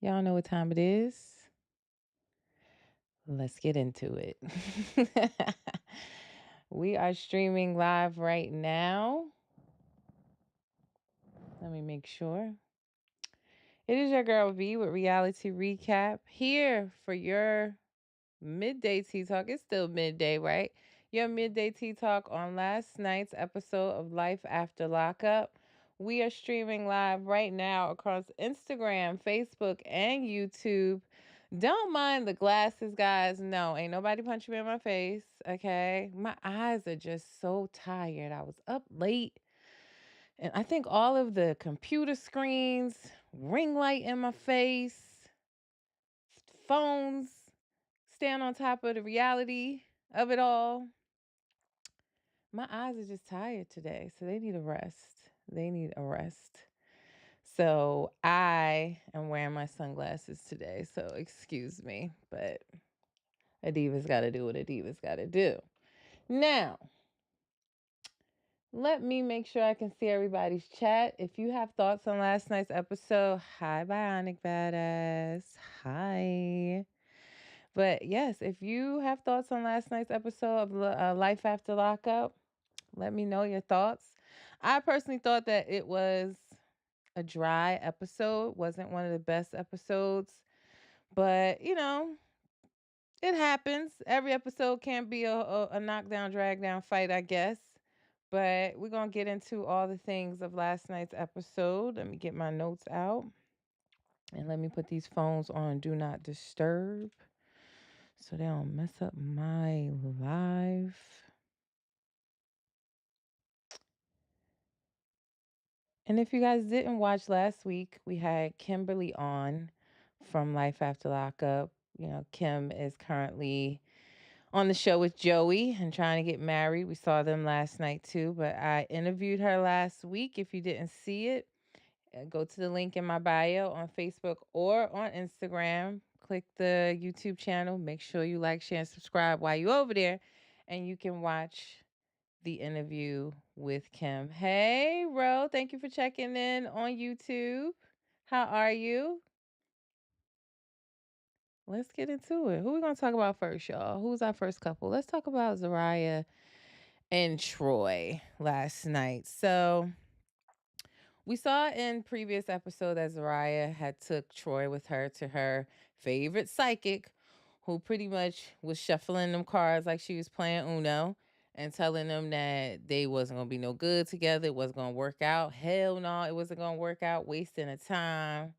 Y'all know what time it is. Let's get into it. We are streaming live right now. Let me make sure. It is your girl V with Reality Recap here for your midday tea talk. It's still midday, right? Your midday tea talk on last night's episode of Life After Lockup. We are streaming live right now across Instagram, Facebook, and YouTube. Don't mind the glasses, guys. No, ain't nobody punching me in my face, okay? My eyes are just so tired. I was up late, and I think all of the computer screens, ring light in my face, phones, stand on top of the reality of it all. My eyes are just tired today, so they need a rest. They need a rest. So I am wearing my sunglasses today, so excuse me, but a diva's got to do what a diva's got to do. Now, let me make sure I can see everybody's chat. If you have thoughts on last night's episode, hi, Bionic Badass. Hi. But yes, if you have thoughts on last night's episode of Life After Lockup, let me know your thoughts. I personally thought that it was a dry episode, wasn't one of the best episodes, but it happens. Every episode can't be a knockdown, drag down fight, I guess. But we're going to get into all the things of last night's episode. Let me get my notes out. And let me put these phones on Do Not Disturb so they don't mess up my live. And if you guys didn't watch last week, we had Kimberly on from Life After Lockup. Kim is currently on the show with Joey and trying to get married. We saw them last night too, but I interviewed her last week. If you didn't see it, go to the link in my bio on Facebook or on Instagram. Click the YouTube channel. Make sure you like, share, and subscribe while you're over there, and you can watch the interview with Kim. Hey, Ro, thank you for checking in on YouTube. How are you? Let's get into it. Who we gonna talk about first, y'all? Who's our first couple? Let's talk about Zariah and Troy last night. So we saw in previous episode that Zariah had took Troy with her to her favorite psychic, who pretty much was shuffling them cards like she was playing Uno and telling them that they wasn't gonna be no good together. It wasn't gonna work out. Hell no, it wasn't gonna work out. Wasting of time.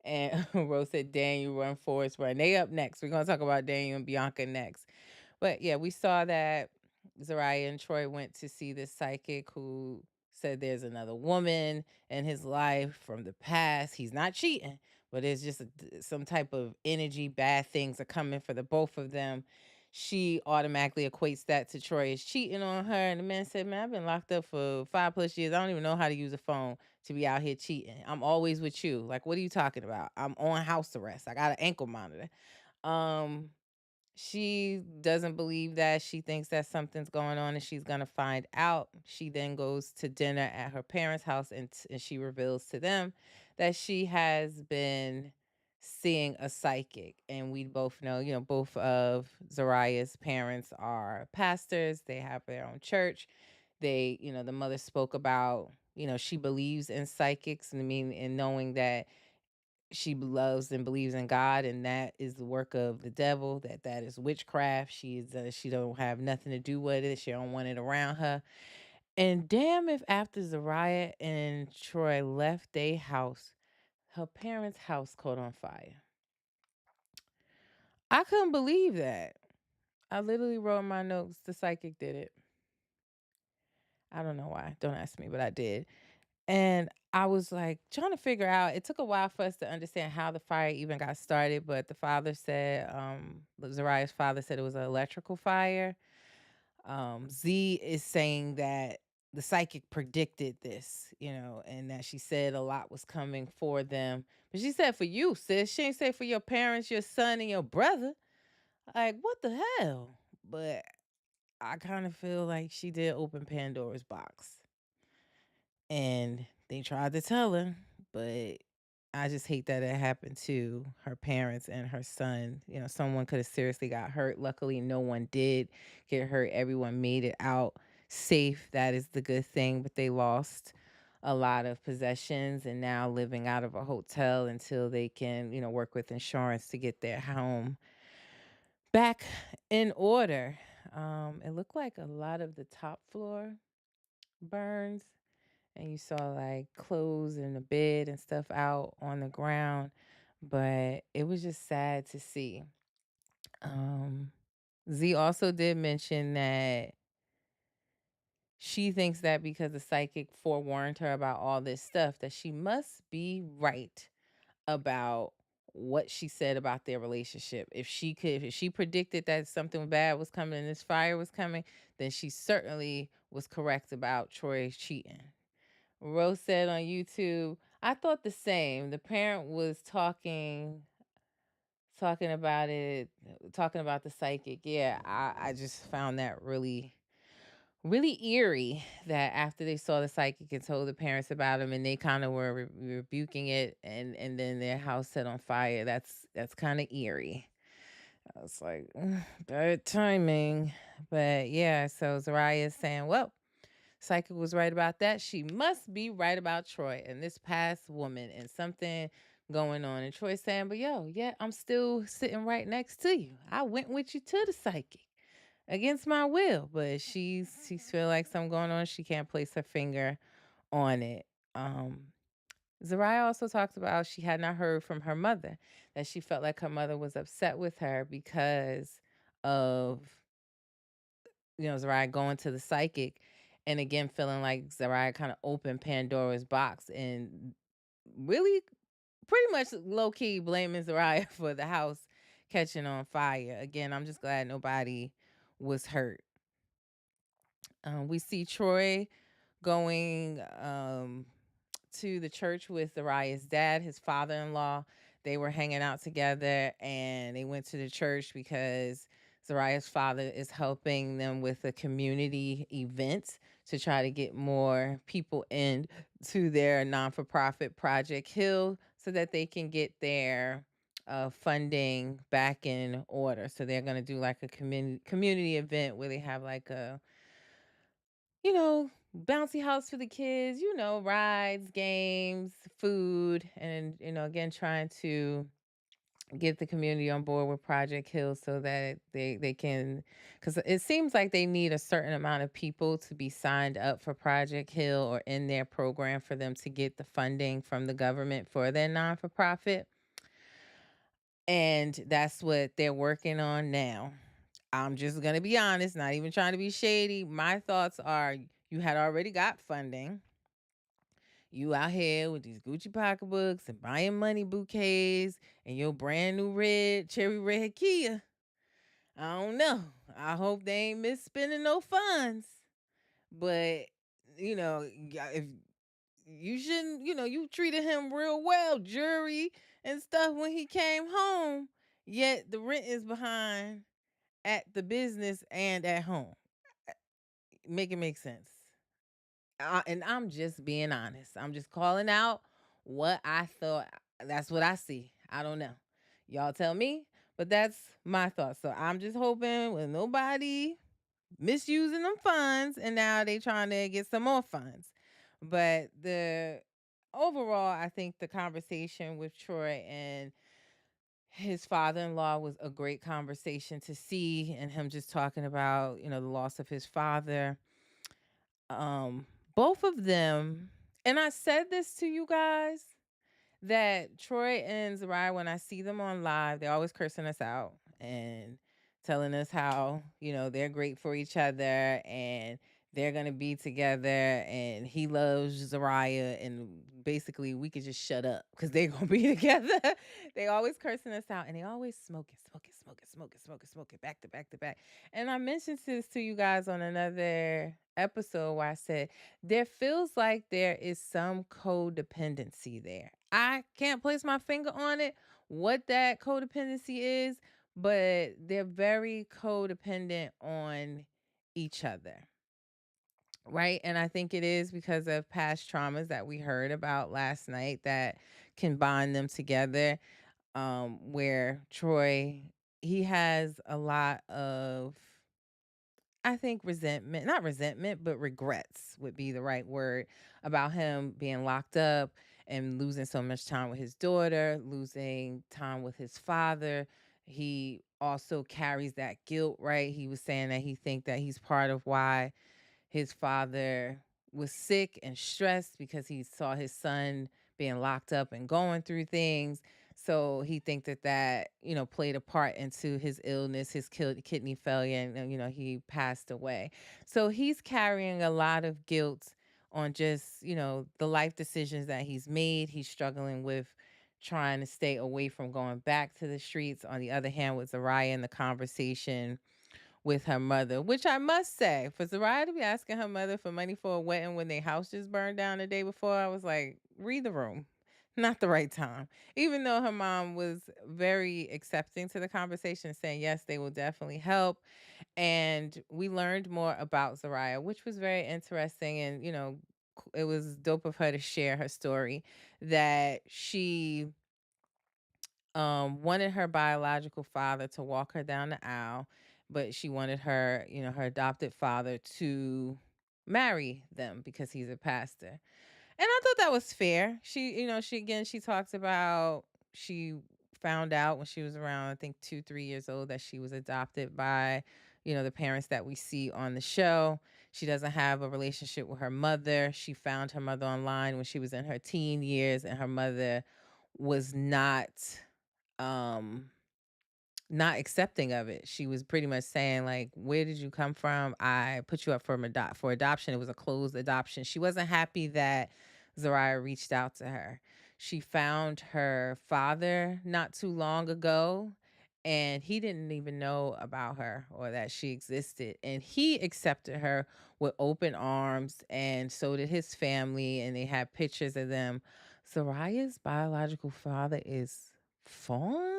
And Rose said, Daniel, run, Forrest, run. They up next. We're gonna talk about Daniel and Bianca next. But yeah, we saw that Zariah and Troy went to see this psychic who said there's another woman in his life from the past. He's not cheating, but it's just some type of energy, bad things are coming for the both of them. She automatically equates that to Troy as cheating on her. And the man said, Man, I've been locked up for 5+ years. I don't even know how to use a phone to be out here cheating. I'm always with you. Like, what are you talking about? I'm on house arrest. I got an ankle monitor. Um, she doesn't believe that. She thinks that something's going on and she's going to find out. She then goes to dinner at her parents' house and she reveals to them that she has been seeing a psychic. And we both know, both of Zariah's parents are pastors. They have their own church. The mother spoke about, she believes in psychics, and I mean, and knowing that she loves and believes in God, and that is the work of the devil. That is witchcraft. She don't have nothing to do with it. She don't want it around her. And damn, if after Zariah and Troy left their house, her parents' house caught on fire. I couldn't believe that. I literally wrote in my notes, the psychic did it. I don't know why. Don't ask me, but I did. And I was like trying to figure out, it took a while for us to understand how the fire even got started, but the father said, Zariah's father said it was an electrical fire. Z is saying that the psychic predicted this, and that she said a lot was coming for them. But she said for you, sis. She ain't say for your parents, your son, and your brother. Like, what the hell? But I kind of feel like she did open Pandora's box. And they tried to tell her, but I just hate that it happened to her parents and her son. Someone could have seriously got hurt. Luckily, no one did get hurt. Everyone made it out safe. That is the good thing. But they lost a lot of possessions and now living out of a hotel until they can, work with insurance to get their home back in order. It looked like a lot of the top floor burns, and you saw like clothes in the bed and stuff out on the ground, but it was just sad to see. Um, Z also did mention that she thinks that because the psychic forewarned her about all this stuff, that she must be right about what she said about their relationship. If she predicted that something bad was coming and this fire was coming, then she certainly was correct about Troy cheating. Rose said on YouTube, I thought the same. The parent was talking about it, talking about the psychic. Yeah, I just found that really, really eerie that after they saw the psychic and told the parents about him and they kind of were rebuking it, and then their house set on fire. That's kind of eerie. I was like, "Ugh, bad timing." But yeah, so Zariah is saying, well, Psychic was right about that. She must be right about Troy and this past woman and something going on. And Troy saying, but yo, yeah, I'm still sitting right next to you. I went with you to the psychic against my will. But she's feel like something going on. She can't place her finger on it. Um Zariah also talks about she had not heard from her mother, that she felt like her mother was upset with her because of Zariah going to the psychic, and again feeling like Zariah kind of opened Pandora's box and really pretty much low key blaming Zariah for the house catching on fire. Again, I'm just glad nobody was hurt. We see Troy going to the church with Zariah's dad, his father-in-law. They were hanging out together and they went to the church because Zariah's father is helping them with a community event to try to get more people in to their non-for-profit Project Hill so that they can get their funding back in order. So they're going to do like a community event where they have like a bouncy house for the kids, rides, games, food, and, again, trying to get the community on board with Project Hill so that they can, because it seems like they need a certain amount of people to be signed up for Project Hill or in their program for them to get the funding from the government for their non-for-profit. And that's what they're working on now. I'm just going to be honest, not even trying to be shady. My thoughts are you had already got funding. You out here with these Gucci pocketbooks and buying money bouquets and your brand new cherry red Kia. I don't know. I hope they ain't misspending no funds. But, if you shouldn't, you treated him real well, jury and stuff when he came home. Yet the rent is behind at the business and at home. Make it make sense. And I'm just being honest. I'm just calling out what I thought. That's what I see. I don't know. Y'all tell me, but that's my thoughts. So I'm just hoping with nobody misusing them funds and now they trying to get some more funds. But the overall, I think the conversation with Troy and his father-in-law was a great conversation to see, and him just talking about, the loss of his father. um Both of them, and I said this to you guys, that Troy and Zariah, when I see them on live, they're always cursing us out and telling us how, they're great for each other and they're going to be together and he loves Zariah and basically we could just shut up because they're going to be together. They always cursing us out and they always smoking back to back to back. And I mentioned this to you guys on another episode where I said, there feels like there is some codependency there. I can't place my finger on it, what that codependency is, but they're very codependent on each other. right? And I think it is because of past traumas that we heard about last night that can bond them together. Where Troy, he has a lot of, I think, resentment, not resentment, but regrets would be the right word, about him being locked up and losing so much time with his daughter, losing time with his father. He also carries that guilt, right? He was saying that he think that he's part of why his father was sick and stressed because he saw his son being locked up and going through things. So he think that played a part into his illness, his kidney failure, and he passed away. So he's carrying a lot of guilt on just the life decisions that he's made. He's struggling with trying to stay away from going back to the streets. On the other hand, with Zariah in the conversation with her mother, which I must say, for Zariah to be asking her mother for money for a wedding when their house just burned down the day before, I was like, read the room. Not the right time. Even though her mom was very accepting to the conversation, saying, yes, they will definitely help. And we learned more about Zariah, which was very interesting. And, it was dope of her to share her story that she wanted her biological father to walk her down the aisle, but she wanted her adopted father to marry them because he's a pastor. And I thought that was fair. She talks about she found out when she was around, I think 2, 3 years old, that she was adopted by, the parents that we see on the show. She doesn't have a relationship with her mother. She found her mother online when she was in her teen years, and her mother was um not accepting of it. She was pretty much saying like, "Where did you come from? I put you up for adoption. It was a closed adoption." She wasn't happy that Zariah reached out to her. She found her father not too long ago, and he didn't even know about her or that she existed. And he accepted her with open arms, and so did his family. And they had pictures of them. Zariah's biological father is fine.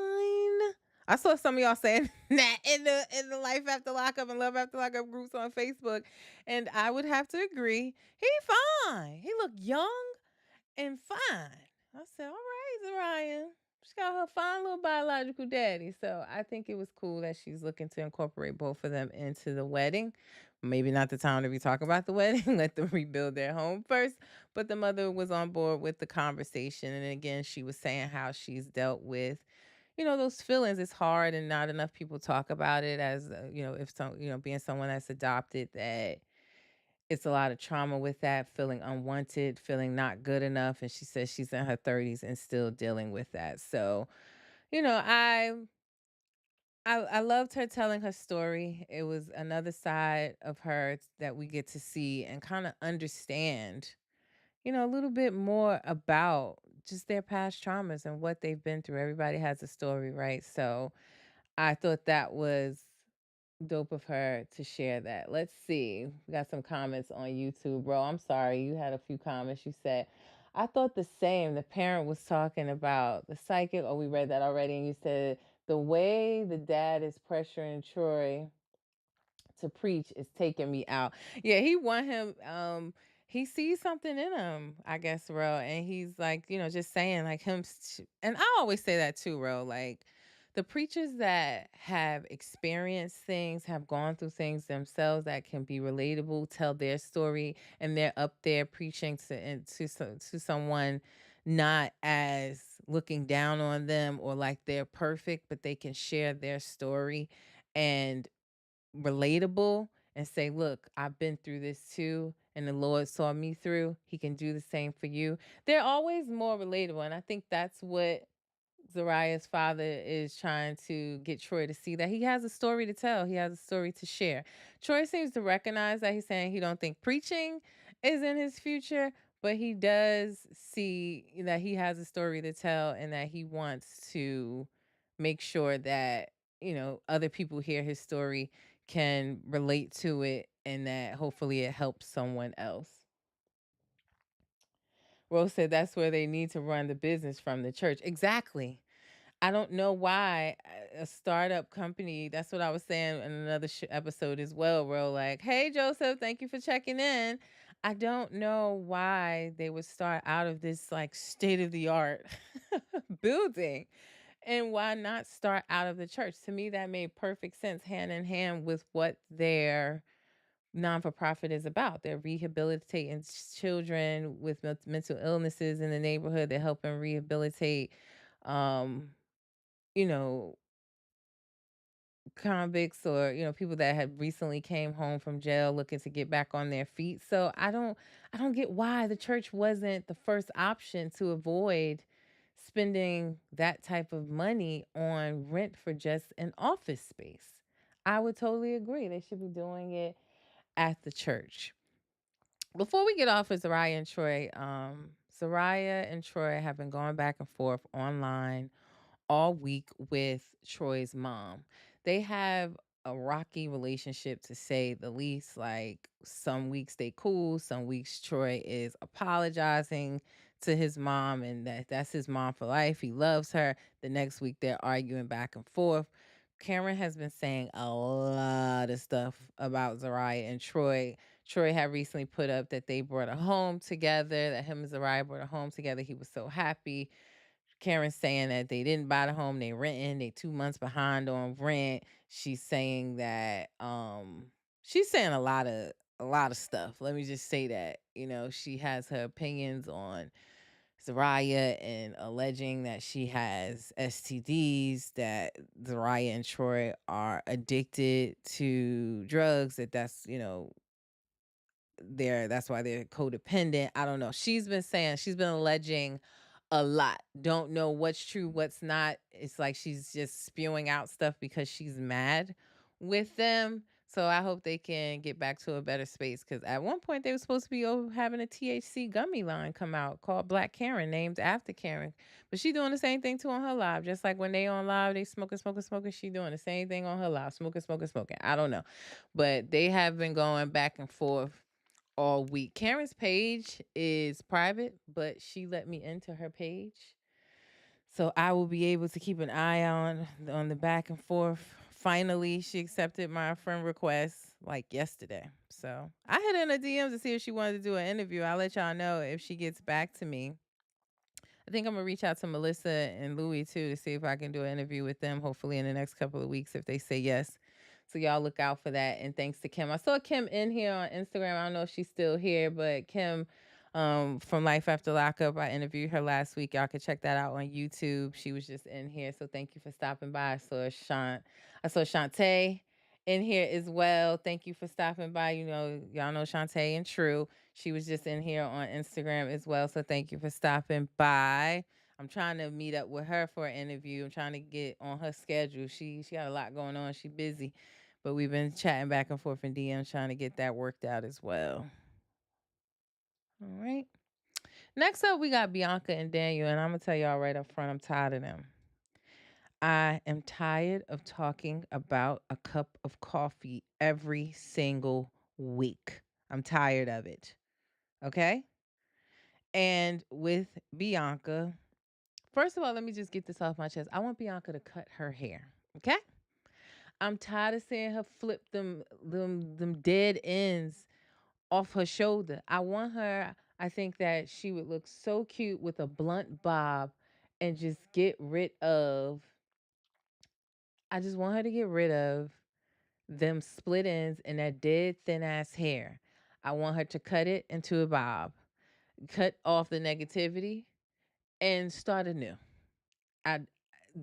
I saw some of y'all saying that in the Life After Lockup and Love After Lockup groups on Facebook, and I would have to agree. He fine. He look young and fine. I said, all right, Zariah. She got her fine little biological daddy. So I think it was cool that she's looking to incorporate both of them into the wedding. Maybe not the time to be talking about the wedding. Let them rebuild their home first. But the mother was on board with the conversation. And again, she was saying how she's dealt with those feelings. Is hard and not enough people talk about it as, if some, being someone that's adopted, that it's a lot of trauma with that, feeling unwanted, feeling not good enough. And she says she's in her 30s and still dealing with that. So, you know, I I loved her telling her story. It was another side of her that we get to see and kind of understand, a little bit more about just their past traumas and what they've been through. Everybody has a story, right? So I thought that was dope of her to share that. Let's see. We got some comments on YouTube, bro. I'm sorry. You had a few comments. You said, I thought the same. The parent was talking about the psychic. Oh, we read that already. And you said the way the dad is pressuring Troy to preach is taking me out. Yeah, he want him he sees something in him, I guess, Ro, and he's like, just saying like and I always say that too, Ro, like the preachers that have experienced things, have gone through things themselves that can be relatable, tell their story, and they're up there preaching to someone not as looking down on them or like they're perfect, but they can share their story and relatable and say, look, I've been through this too, and the Lord saw me through. He can do the same for you. They're always more relatable. And I think that's what Zariah's father is trying to get Troy to see, that he has a story to tell. He has a story to share. Troy seems to recognize that. He's saying he don't think preaching is in his future, but he does see that he has a story to tell and that he wants to make sure that, other people hear his story, can relate to it, and that hopefully it helps someone else. Rose said that's where they need to run the business from the church. Exactly. I don't know why a startup company, that's what I was saying in another episode as well, bro. Like, hey, Joseph, thank you for checking in. I don't know why they would start out of this like state of the art building and why not start out of the church. To me, that made perfect sense, hand in hand with what their non for profit is about. They're rehabilitating children with mental illnesses in the neighborhood. They're helping rehabilitate um you know, convicts or, people that had recently came home from jail looking to get back on their feet. So I don't get why the church wasn't the first option to avoid spending that type of money on rent for just an office space. I would totally agree. They should be doing it at the church. Before we get off of Zariah and Troy have been going back and forth online all week with Troy's mom. They have a rocky relationship to say the least. Like some weeks they cool, some weeks Troy is apologizing to his mom and that's his mom for life. He loves her. The next week they're arguing back and forth. Cameron has been saying a lot of stuff about Zariah and Troy. Troy had recently put up that they brought a home together, that him and Zariah brought a home together. He was so happy. Karen's saying that they didn't buy the home, they renting, they 2 months behind on rent. She's saying that she's saying a lot of stuff. Let me just say that. She has her opinions on Zariah and alleging that she has STDs, that Zariah and Troy are addicted to drugs, that's why they're codependent. I don't know. She's been alleging a lot. Don't know what's true, what's not. It's like she's just spewing out stuff because she's mad with them. So I hope they can get back to a better space because at one point they were supposed to be having a THC gummy line come out called Black Karen, named after Karen. But she doing the same thing too on her live. Just like when they on live, they smoking, smoking, smoking. She doing the same thing on her live, smoking, smoking, smoking. I don't know. But they have been going back and forth all week. Karen's page is private, but she let me into her page. So I will be able to keep an eye on the back and forth. Finally, she accepted my friend request like yesterday. So I hit in a DM to see if she wanted to do an interview. I'll let y'all know if she gets back to me. I think I'm gonna reach out to Melissa and Louie too to see if I can do an interview with them, hopefully in the next couple of weeks if they say yes. So y'all look out for that. And thanks to Kim. I saw Kim in here on Instagram. I don't know if she's still here, but Kim from Life After Lockup, I interviewed her last week. Y'all can check that out on YouTube. She was just in here. So thank you for stopping by. I saw Shantae in here as well. Thank you for stopping by. Y'all know Shantae and True. She was just in here on Instagram as well. So thank you for stopping by. I'm trying to meet up with her for an interview. I'm trying to get on her schedule. She got a lot going on. She busy. But we've been chatting back and forth in DM trying to get that worked out as well. All right. Next up, we got Bianca and Daniel. And I'm going to tell y'all right up front, I'm tired of them. I am tired of talking about a cup of coffee every single week. I'm tired of it. Okay? And with Bianca, first of all, let me just get this off my chest. I want Bianca to cut her hair. Okay? I'm tired of seeing her flip them dead ends off her shoulder. I think that she would look so cute with a blunt bob and just get rid of I just want her to get rid of them split ends and that dead thin ass hair. I want her to cut it into a bob, cut off the negativity, and start anew. I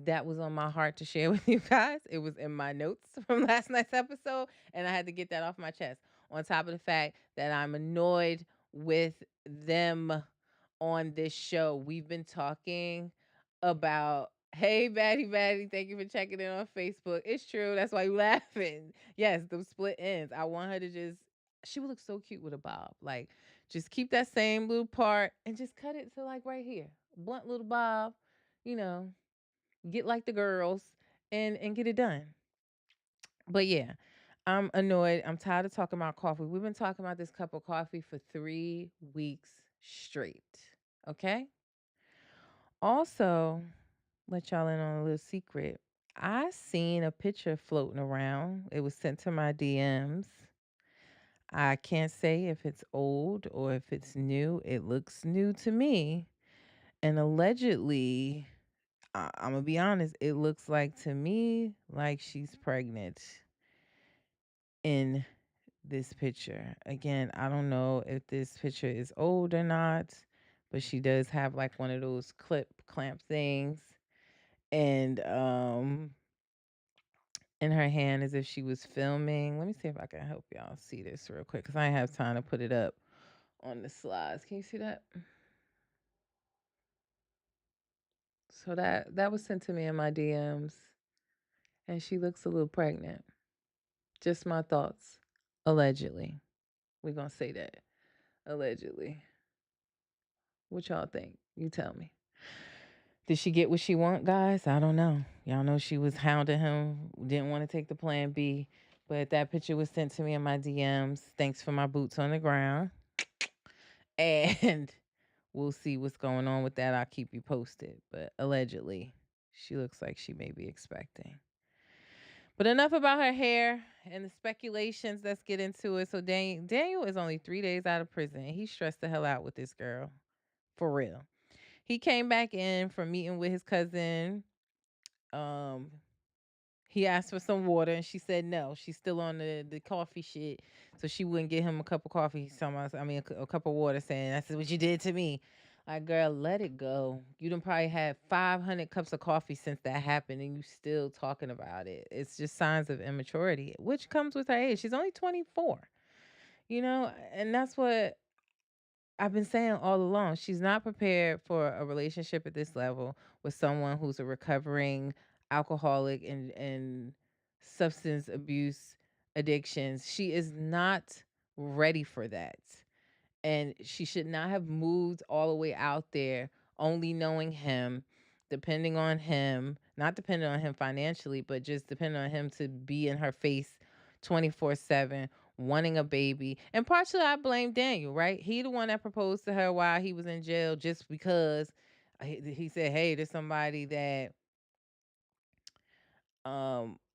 That was on my heart to share with you guys. It was in my notes from last night's episode, and I had to get that off my chest. On top of the fact that I'm annoyed with them on this show. We've been talking about, hey, Batty, thank you for checking in on Facebook. It's true. That's why you laughing. Yes, those split ends. I want her to she would look so cute with a bob. Like, just keep that same little part and just cut it to like right here. Blunt little bob, you know, get like the girls and get it done. But yeah, I'm annoyed. I'm tired of talking about coffee. We've been talking about this cup of coffee for 3 weeks straight. Okay? Also, Let y'all in on a little secret. I seen a picture floating around. It was sent to my DMs. I can't say if it's old or if it's new. It looks new to me. And allegedly, I'm going to be honest, it looks like to me like she's pregnant in this picture. Again, I don't know if this picture is old or not, but she does have like one of those clip clamp things. And in her hand as if she was filming. Let me see if I can help y'all see this real quick because I didn't have time to put it up on the slides. Can you see that? So that was sent to me in my DMs, and she looks a little pregnant. Just my thoughts. Allegedly, we're gonna say that. Allegedly, what y'all think? You tell me. Did she get what she want, guys? I don't know. Y'all know she was hounding him, didn't want to take the plan B, but that picture was sent to me in my DMs. Thanks for my boots on the ground. And we'll see what's going on with that. I'll keep you posted. But allegedly, she looks like she may be expecting. But enough about her hair and the speculations. Let's get into it. So Daniel is only 3 days out of prison. He's stressed the hell out with this girl. For real. He came back in from meeting with his cousin. Um, he asked for some water and she said no. She's still on the coffee shit. So she wouldn't get him a cup of coffee. A cup of water saying, that's what you did to me. Like, girl, let it go. You done probably had 500 cups of coffee since that happened and you still talking about it. It's just signs of immaturity, which comes with her age. She's only 24, and that's what I've been saying all along. She's not prepared for a relationship at this level with someone who's a recovering alcoholic and substance abuse addictions. She is not ready for that. And she should not have moved all the way out there only knowing him, depending on him, not depending on him financially, but just depending on him to be in her face 24/7, wanting a baby. And partially I blame Daniel, right? He the one that proposed to her while he was in jail just because he said, "Hey, there's somebody that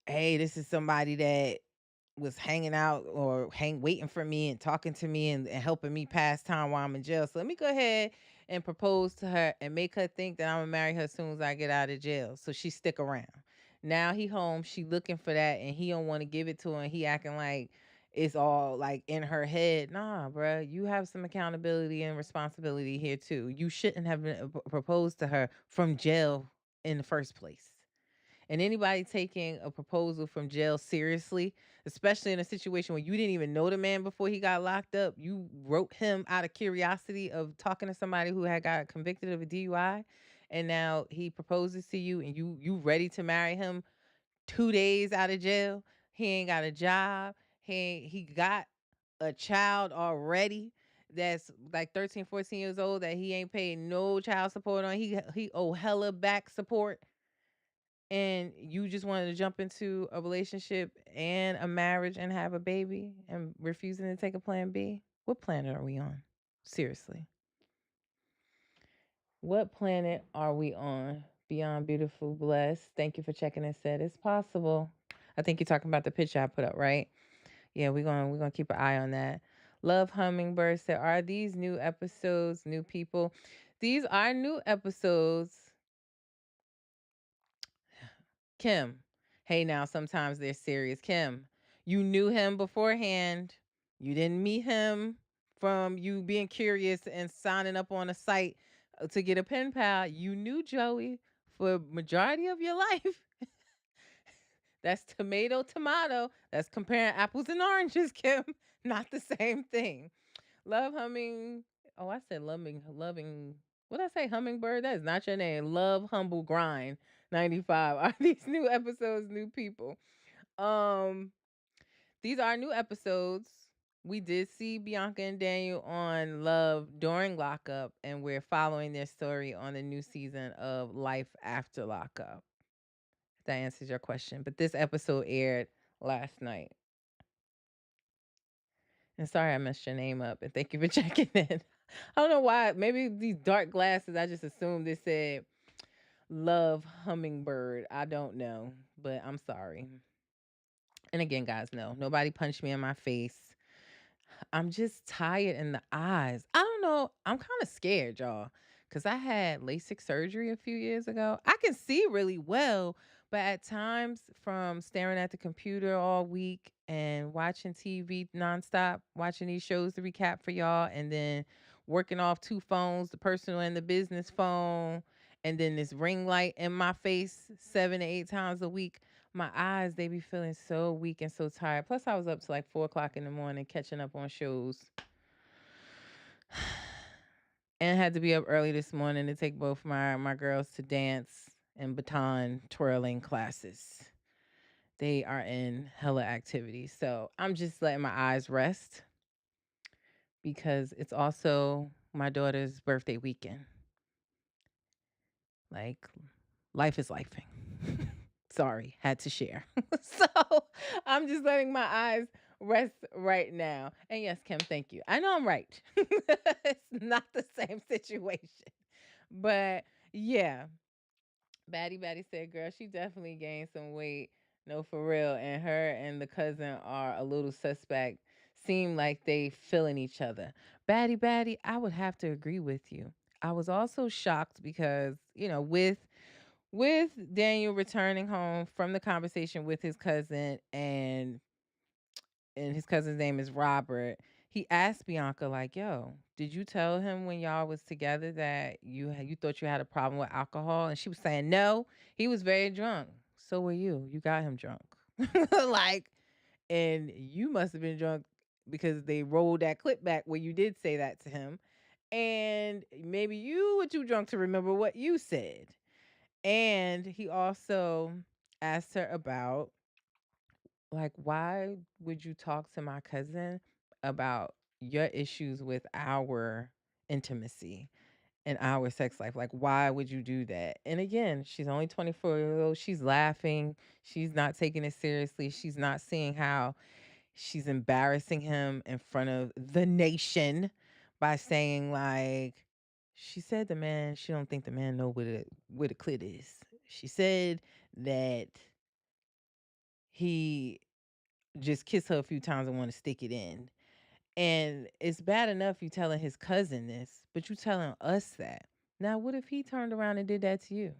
hey, this is somebody that was hanging out or waiting for me and talking to me and helping me pass time while I'm in jail. So let me go ahead and propose to her and make her think that I'm gonna marry her as soon as I get out of jail. So she stick around. Now he home, she looking for that and he don't want to give it to her and he acting like it's all like in her head. Nah, bruh, you have some accountability and responsibility here too. You shouldn't have been proposed to her from jail in the first place. And anybody taking a proposal from jail seriously, especially in a situation where you didn't even know the man before he got locked up, you wrote him out of curiosity of talking to somebody who had got convicted of a DUI, and now he proposes to you, and you ready to marry him 2 days out of jail. He ain't got a job. He got a child already that's like 13, 14 years old that he ain't paid no child support on. He owe hella back support, and you just wanted to jump into a relationship and a marriage and have a baby and refusing to take a plan B? What planet are we on? Seriously. What planet are we on? Beyond beautiful, blessed. Thank you for checking and said it's possible. I think you're talking about the picture I put up, right? Yeah, we're gonna keep an eye on that. Love Hummingbird said, are these new episodes, new people? These are new episodes. Kim. Hey, now sometimes they're serious. Kim, you knew him beforehand. You didn't meet him from you being curious and signing up on a site to get a pen pal. You knew Joey for majority of your life. That's tomato, tomato. That's comparing apples and oranges, Kim. Not the same thing. Love humming. Oh, I said loving. What did I say? Hummingbird. That is not your name. Love humble grind. 95. Are these new episodes, new people? Um, these are new episodes. We did see Bianca and Daniel on Love during Lockup, and we're following their story on the new season of Life After Lockup. If that answers your question. But this episode aired last night. And sorry I messed your name up. And thank you for checking in. I don't know why. Maybe these dark glasses, I just assumed it said love hummingbird. I don't know, but I'm sorry. And again, guys, no, nobody punched me in my face. I'm just tired in the eyes. I don't know. I'm kind of scared, y'all, because I had LASIK surgery a few years ago. I can see really well, but at times from staring at the computer all week and watching TV nonstop, watching these shows to recap for y'all, and then working off two phones, the personal and the business phone, and then this ring light in my face 7 to 8 times a week, my eyes, they be feeling so weak and so tired. Plus, I was up to like 4 o'clock in the morning catching up on shows. And had to be up early this morning to take both my girls to dance and baton twirling classes. They are in hella activities. So I'm just letting my eyes rest because it's also my daughter's birthday weekend. Like, life is lifing. Sorry, had to share. So I'm just letting my eyes rest right now. And yes, Kim, thank you. I know I'm right. It's not the same situation. But yeah, Batty said, girl, she definitely gained some weight. No, for real. And her and the cousin are a little suspect. Seem like they feeling each other. Batty, I would have to agree with you. I was also shocked because, with Daniel returning home from the conversation with his cousin, and his cousin's name is Robert, he asked Bianca like, "Yo, did you tell him when y'all was together that you thought you had a problem with alcohol?" And she was saying, "No, he was very drunk. So were you. You got him drunk." Like, and you must have been drunk because they rolled that clip back where you did say that to him. And maybe you were too drunk to remember what you said. And he also asked her about, like, why would you talk to my cousin about your issues with our intimacy and our sex life? Like, why would you do that? And again, she's only 24 years old. She's laughing. She's not taking it seriously. She's not seeing how she's embarrassing him in front of the nation by saying, like, she said the man, she don't think the man know what a clit is. She said that he just kissed her a few times and want to stick it in. And it's bad enough you telling his cousin this, but you telling us that. Now, what if he turned around and did that to you?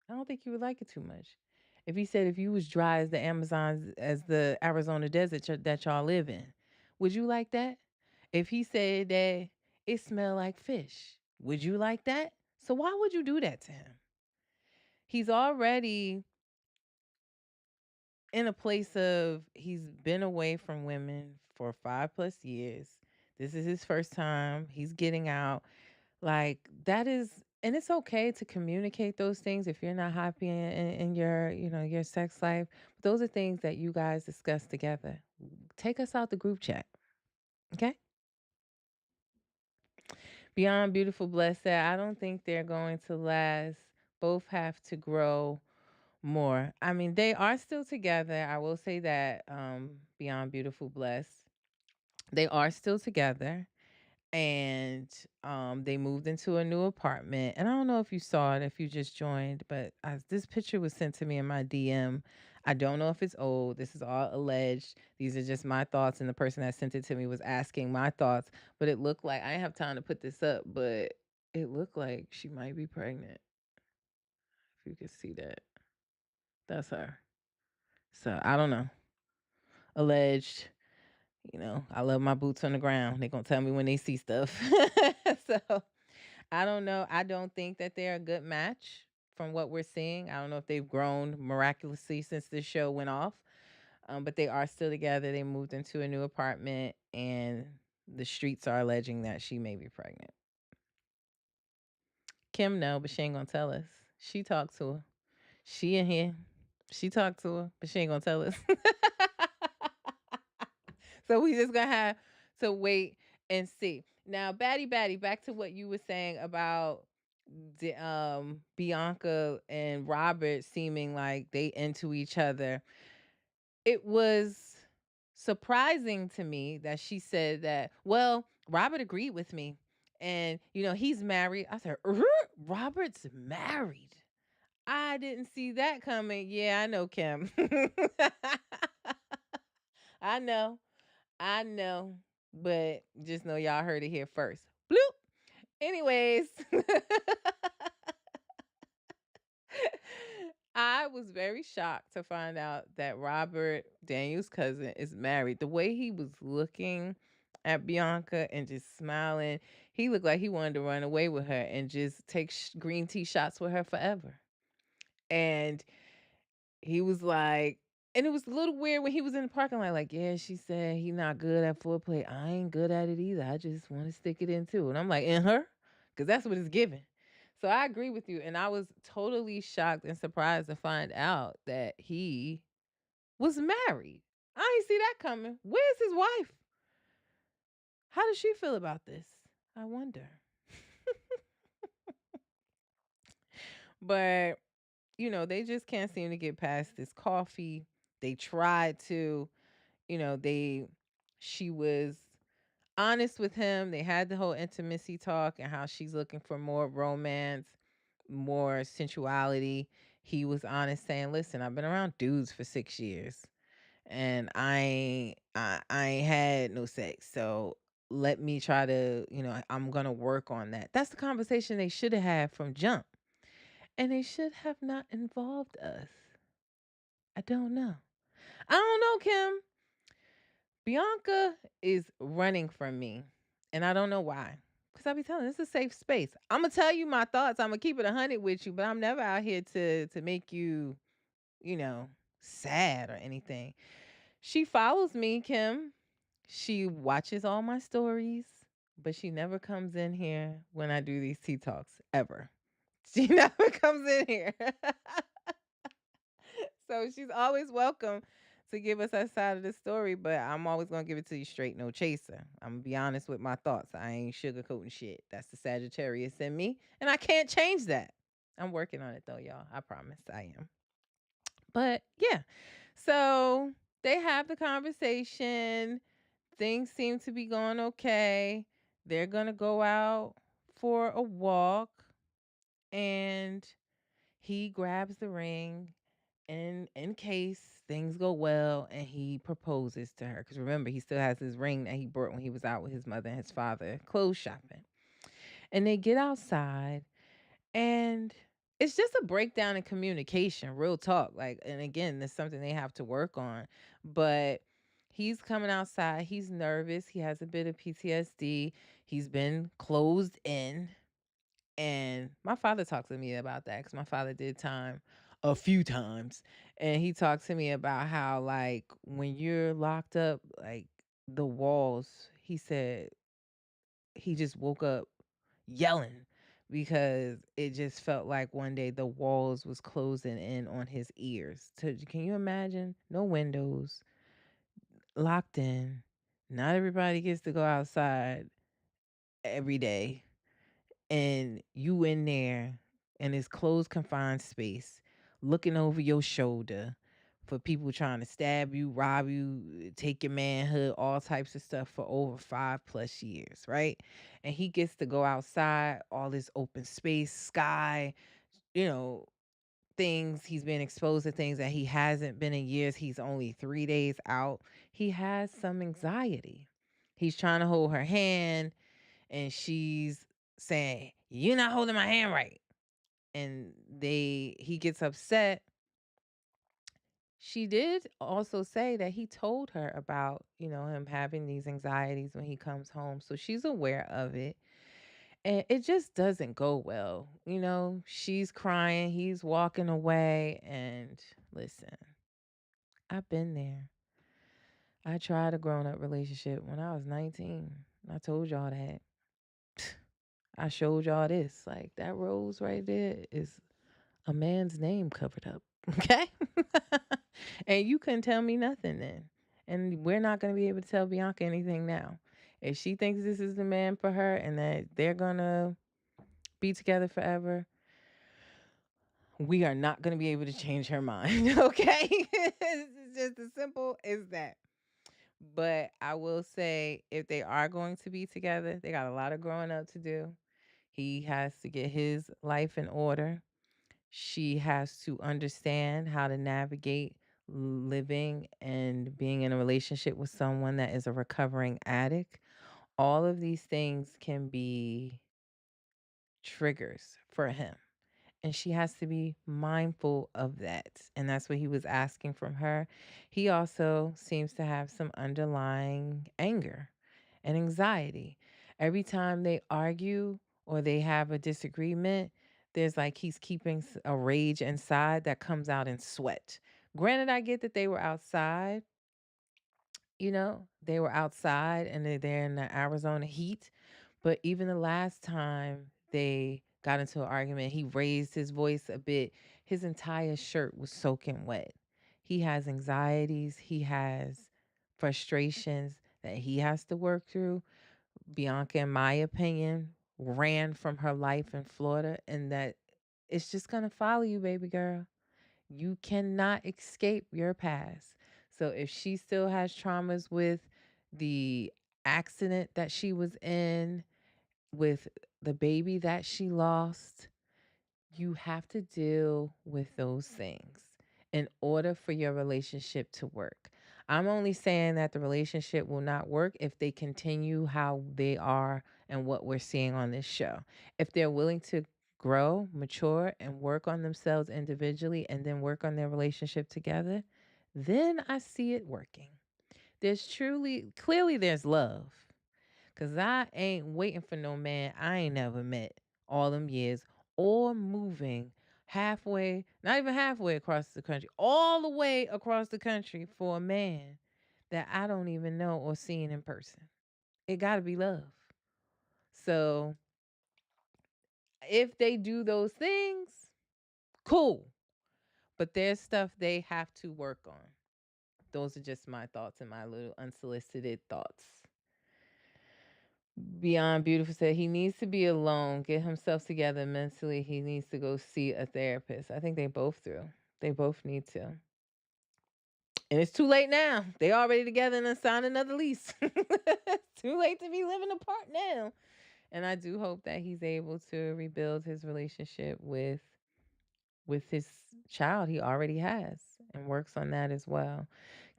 I don't think you would like it too much. If he said if you was dry as the Amazon, as the Arizona desert that y'all live in, would you like that? If he said that it smelled like fish, would you like that? So why would you do that to him? He's already in a place of he's been away from women for 5 plus years. This is his first time. He's getting out. Like, that is, and it's okay to communicate those things if you're not happy in your, your sex life. But those are things that you guys discuss together. Take us out the group chat. Okay. Beyond Beautiful Blessed, I don't think they're going to last. Both have to grow more. I mean, they are still together. I will say that, Beyond Beautiful Blessed, they are still together, and they moved into a new apartment. And I don't know if you saw it, if you just joined, but this picture was sent to me in my DM. I don't know if it's old. This is all alleged. These are just my thoughts, and the person that sent it to me was asking my thoughts. But it looked like, I didn't have time to put this up, but it looked like she might be pregnant. If you could see that, that's her. So I don't know. Alleged. I love my boots on the ground. They're gonna tell me when they see stuff. So I don't know. I don't think that they're a good match from what we're seeing. I don't know if they've grown miraculously since this show went off. But they are still together. They moved into a new apartment, and the streets are alleging that she may be pregnant. Kim no, but she ain't gonna tell us. She talked to her. She in here. She talked to her, but she ain't gonna tell us. So we just gonna have to wait and see. Now, Batty, back to what you were saying about Bianca and Robert seeming like they into each other. It was surprising to me that she said that, well, Robert agreed with me And he's married. I said, Robert's married. I didn't see that coming. Yeah, I know, Kim. I know. I know. But just know y'all heard it here first. Bloop. Anyways, I was very shocked to find out that Robert, Daniel's cousin, is married. The way he was looking at Bianca and just smiling, he looked like he wanted to run away with her and just take green tea shots with her forever. And he was like, and it was a little weird when he was in the parking lot, like, yeah, she said he not good at foreplay. I ain't good at it either. I just want to stick it in too. And I'm like, in her? Because that's what it's given. So I agree with you. And I was totally shocked and surprised to find out that he was married. I didn't see that coming. Where's his wife? How does she feel about this? I wonder. But they just can't seem to get past this coffee. They tried to, she was honest with him. They had the whole intimacy talk and how she's looking for more romance, more sensuality. He was honest saying, listen, I've been around dudes for 6 years and I ain't had no sex. So let me try to, I'm going to work on that. That's the conversation they should have had from jump. And they should have not involved us. I don't know. I don't know, Kim. Bianca is running from me. And I don't know why. Because I be telling this is a safe space. I'm going to tell you my thoughts. I'm going to keep it 100 with you. But I'm never out here to make you, you know, sad or anything. She follows me, Kim. She watches all my stories. But she never comes in here when I do these tea talks. Ever. She never comes in here. So she's always welcome to give us her side of the story, but I'm always gonna give it to you straight, no chaser. I'm gonna be honest with my thoughts. I ain't sugarcoating shit. That's the Sagittarius in me, and I can't change that. I'm working on it though, y'all. I promise I am. But yeah, so they have the conversation. Things seem to be going okay. They're gonna go out for a walk, and he grabs the ring in case things go well and he proposes to her. Because remember, he still has his ring that he brought when he was out with his mother and his father clothes shopping. And they get outside, and it's just a breakdown in communication, real talk. Like, and again, that's something they have to work on. But he's coming outside, he's nervous, he has a bit of PTSD, he's been closed in. And my father talked to me about that because my father did time a few times. And he talked to me about how, like, when you're locked up, like, the walls, he said he just woke up yelling because it just felt like one day the walls was closing in on his ears. Can you imagine? No windows, locked in. Not everybody gets to go outside every day, and you in there in this closed confined space looking over your shoulder for people trying to stab you, rob you, take your manhood, all types of stuff for over 5+ years, right? And he gets to go outside, all this open space, sky, you know things. He's been exposed to things that he hasn't been in years. He's only 3 days out. He has some anxiety. He's trying to hold her hand, and she's saying, "You're not holding my hand right." And he gets upset. She did also say that he told her about, him having these anxieties when he comes home. So she's aware of it. And it just doesn't go well. She's crying, he's walking away. And listen, I've been there. I tried a grown up relationship when I was 19. I told y'all that. I showed y'all this. Like, that rose right there is a man's name covered up. Okay? And you couldn't tell me nothing then. And we're not going to be able to tell Bianca anything now. If she thinks this is the man for her and that they're going to be together forever, we are not going to be able to change her mind. Okay? It's just as simple as that. But I will say, if they are going to be together, they got a lot of growing up to do. He has to get his life in order. She has to understand how to navigate living and being in a relationship with someone that is a recovering addict. All of these things can be triggers for him. And she has to be mindful of that. And that's what he was asking from her. He also seems to have some underlying anger and anxiety. Every time they argue or they have a disagreement, there's like he's keeping a rage inside that comes out in sweat. Granted, I get that they were outside, they were outside and they're in the Arizona heat. But even the last time they got into an argument, he raised his voice a bit. His entire shirt was soaking wet. He has anxieties, he has frustrations that he has to work through. Bianca, in my opinion, ran from her life in Florida, and that it's just going to follow you, baby girl. You cannot escape your past. So if she still has traumas with the accident that she was in, with the baby that she lost, you have to deal with those things in order for your relationship to work. I'm only saying that the relationship will not work if they continue how they are and what we're seeing on this show. If they're willing to grow, mature, and work on themselves individually and then work on their relationship together, then I see it working. Clearly, there's love. Cause I ain't waiting for no man I ain't never met all them years, or moving halfway, not even halfway across the country, all the way across the country for a man that I don't even know or seen in person. It gotta be love. So if they do those things, cool. But there's stuff they have to work on. Those are just my thoughts and my little unsolicited thoughts. Beyond Beautiful said he needs to be alone, get himself together mentally. He needs to go see a therapist. I think they both do. They both need to. And it's too late now. They already together and signed another lease. It's too late to be living apart now. And I do hope that he's able to rebuild his relationship with his child he already has and works on that as well.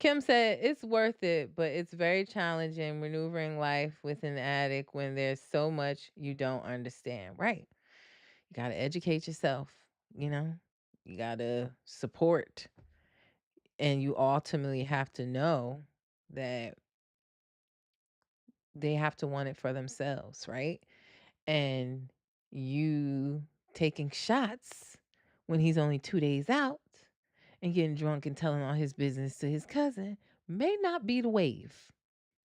Kim said it's worth it, but it's very challenging maneuvering life with an addict when there's so much you don't understand. Right. You got to educate yourself, you know, you got to support, and you ultimately have to know that they have to want it for themselves. Right. And you taking shots when he's only 2 days out and getting drunk and telling all his business to his cousin may not be the wave,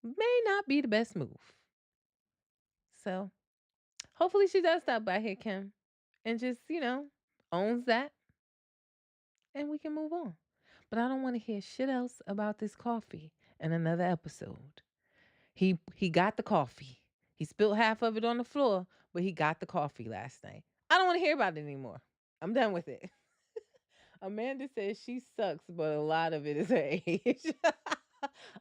may not be the best move. So hopefully she does stop by here, Kim, and just, owns that and we can move on. But I don't want to hear shit else about this coffee in another episode. He got the coffee. He spilled half of it on the floor, but he got the coffee last night. I don't want to hear about it anymore. I'm done with it. Amanda says she sucks, but a lot of it is her age.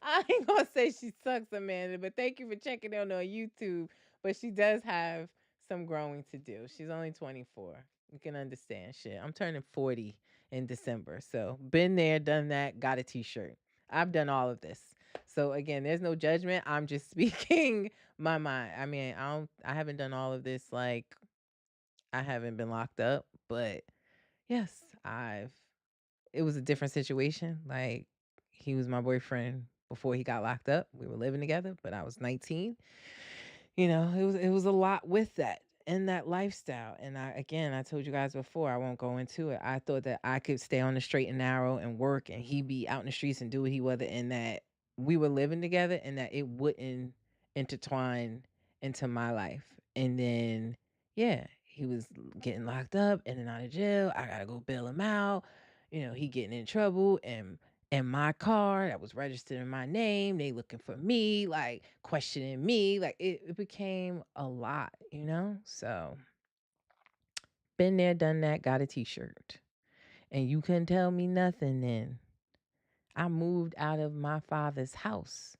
I ain't gonna say she sucks, Amanda, but thank you for checking in on YouTube. But she does have some growing to do. She's only 24. You can understand shit. I'm turning 40 in December. So been there, done that, got a t-shirt. I've done all of this. So again, there's no judgment. I'm just speaking my mind. I mean, I haven't done all of this, like I haven't been locked up, but yes, it was a different situation. Like, he was my boyfriend before he got locked up. We were living together, but I was 19. It was a lot with that and that lifestyle. And I told you guys before, I won't go into it. I thought that I could stay on the straight and narrow and work, and he be out in the streets and do what he was, and that we were living together and that it wouldn't intertwine into my life. And then, yeah, he was getting locked up and then out of jail. I gotta go bail him out. He getting in trouble, and my car that was registered in my name, they looking for me, like questioning me. Like it became a lot. So been there, done that, got a t-shirt. And you couldn't tell me nothing then. I moved out of my father's house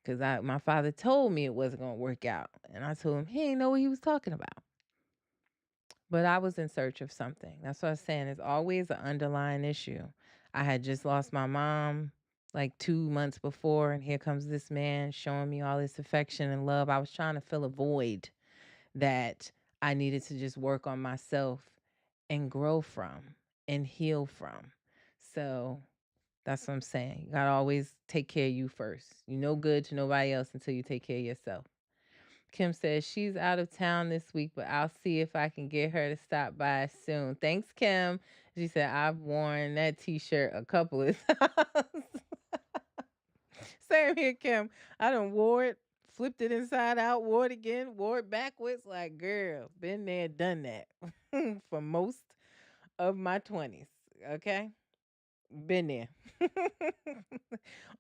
because my father told me it wasn't gonna work out, and I told him he ain't know what he was talking about. But I was in search of something. That's what I was saying. There's always an underlying issue. I had just lost my mom like 2 months before, and here comes this man showing me all this affection and love. I was trying to fill a void that I needed to just work on myself and grow from and heal from. So that's what I'm saying. You gotta always take care of you first. You're no good to nobody else until you take care of yourself. Kim says she's out of town this week, but I'll see if I can get her to stop by soon. Thanks, Kim. She said, I've worn that t shirt a couple of times. Same here, Kim. I done wore it, flipped it inside out, wore it again, wore it backwards. Like, girl, been there, done that for most of my 20s. Okay? Been there.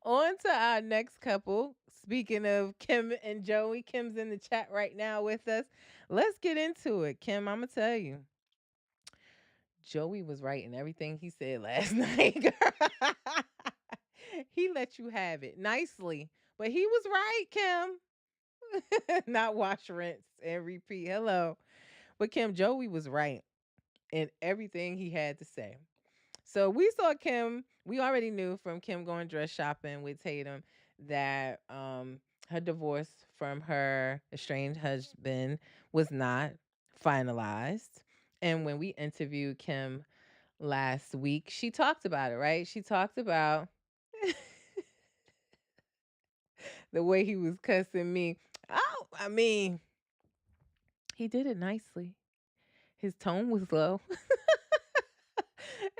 On to our next couple. Speaking of Kim and Joey, Kim's in the chat right now with us. Let's get into it. Kim, I'm going to tell you. Joey was right in everything he said last night, girl. He let you have it nicely, but he was right, Kim. Not wash, rinse, and repeat. Hello. But Kim, Joey was right in everything he had to say. So we saw Kim. We already knew from Kim going dress shopping with Tatum that her divorce from her estranged husband was not finalized. And when we interviewed Kim last week, she talked about it, right? She talked about the way he was cussing me. Oh, I mean, he did it nicely. His tone was low.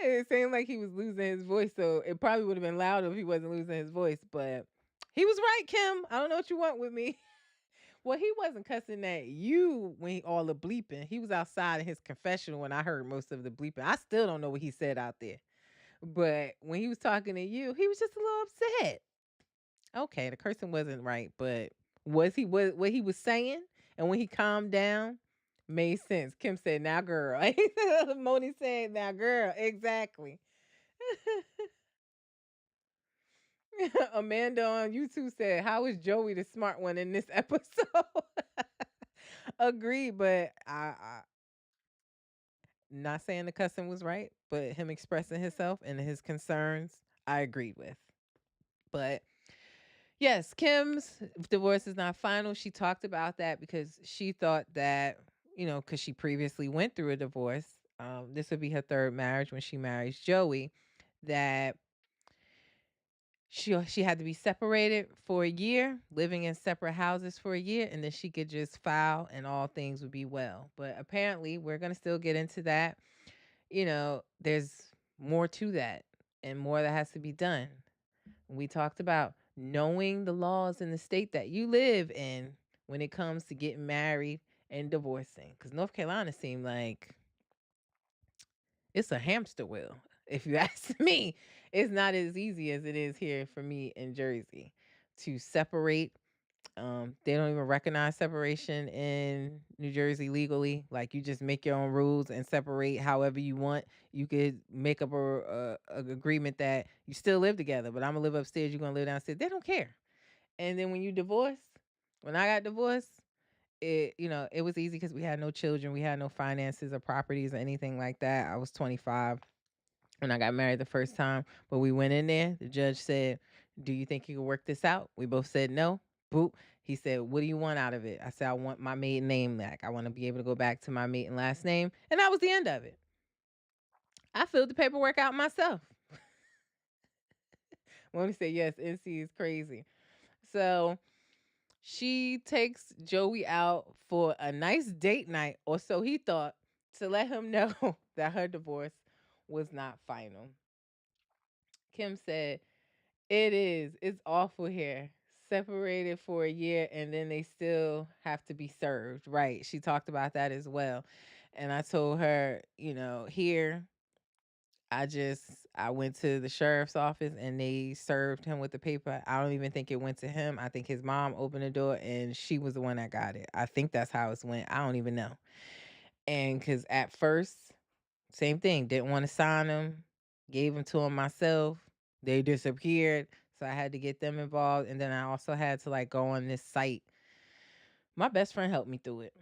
It seemed like he was losing his voice, so it probably would have been louder if he wasn't losing his voice. But he was right, Kim. I don't know what you want with me. Well, he wasn't cussing at you when all the bleeping. He was outside in his confessional when I heard most of the bleeping. I still don't know what he said out there. But when he was talking to you, he was just a little upset. Okay, the cursing wasn't right, but was he what he was saying? And when he calmed down, made sense. Kim said, "Now, girl." Moni said, "Now, girl." Exactly. Amanda on YouTube said, "How is Joey the smart one in this episode?" Agreed, but I not saying the cussing was right, but him expressing himself and his concerns, I agreed with. But yes, Kim's divorce is not final. She talked about that because she thought that, because she previously went through a divorce, this would be her third marriage when she marries Joey, that she had to be separated for a year, living in separate houses for a year, and then she could just file and all things would be well. But apparently, we're going to still get into that. There's more to that and more that has to be done. We talked about knowing the laws in the state that you live in when it comes to getting married and divorcing. Because North Carolina seemed like it's a hamster wheel. If you ask me, it's not as easy as it is here for me in Jersey to separate. They don't even recognize separation in New Jersey legally. Like you just make your own rules and separate however you want. You could make up a agreement that you still live together, but I'm gonna live upstairs. You're gonna live downstairs. They don't care. And then when you divorce, when I got divorced, it was easy because we had no children, we had no finances or properties or anything like that. I was 25 when I got married the first time, but we went in there. The judge said, "Do you think you can work this out?" We both said no. Boop. He said, "What do you want out of it?" I said, "I want my maiden name back. I want to be able to go back to my maiden last name." And that was the end of it. I filled the paperwork out myself. When he said, "Yes, NC is crazy." So she takes Joey out for a nice date night, or so he thought, to let him know that her divorce was not final. Kim said, "It is. It's awful here. Separated for a year and then they still have to be served." Right. She talked about that as well. And I told her, here I went to the sheriff's office and they served him with the paper. I don't even think it went to him. I think his mom opened the door and she was the one that got it. I think that's how it went. I don't even know. And cuz at first, same thing, didn't want to sign them, gave them to him myself. They disappeared. So I had to get them involved. And then I also had to like go on this site. My best friend helped me through it.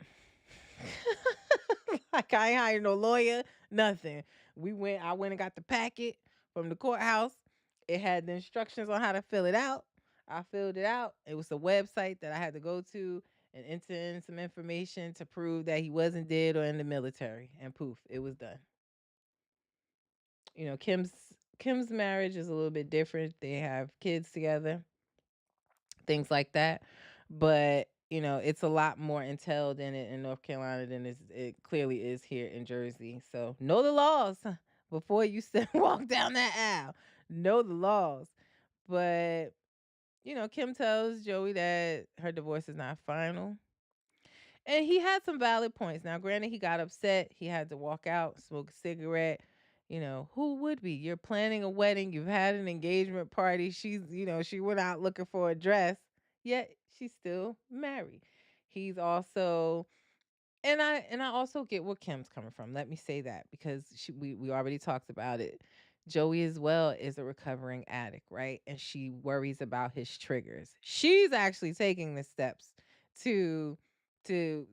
Like I ain't hired no lawyer, nothing. I went and got the packet from the courthouse. It had the instructions on how to fill it out. I filled it out. It was a website that I had to go to and enter in some information to prove that he wasn't dead or in the military. And poof, it was done. You know, Kim's marriage is a little bit different. They have kids together, things like that. But it's a lot more entailed in it in North Carolina than it clearly is here in Jersey. So know the laws before you walk down that aisle. Know the laws. But Kim tells Joey that her divorce is not final. And he had some valid points. Now, granted, he got upset. He had to walk out, smoke a cigarette. Who would be? You're planning a wedding. You've had an engagement party. She went out looking for a dress, yet she's still married. He's also, and I also get where Kim's coming from. Let me say that because we already talked about it. Joey as well is a recovering addict, right? And she worries about his triggers. She's actually taking the steps to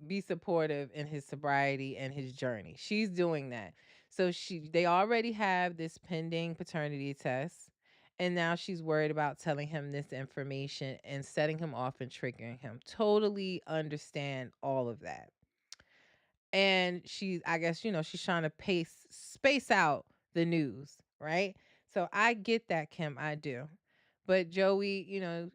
be supportive in his sobriety and his journey. She's doing that. So they already have this pending paternity test. And now she's worried about telling him this information and setting him off and triggering him. Totally understand all of that. And I guess, she's trying to space out the news, right? So I get that, Kim, I do. But Joey,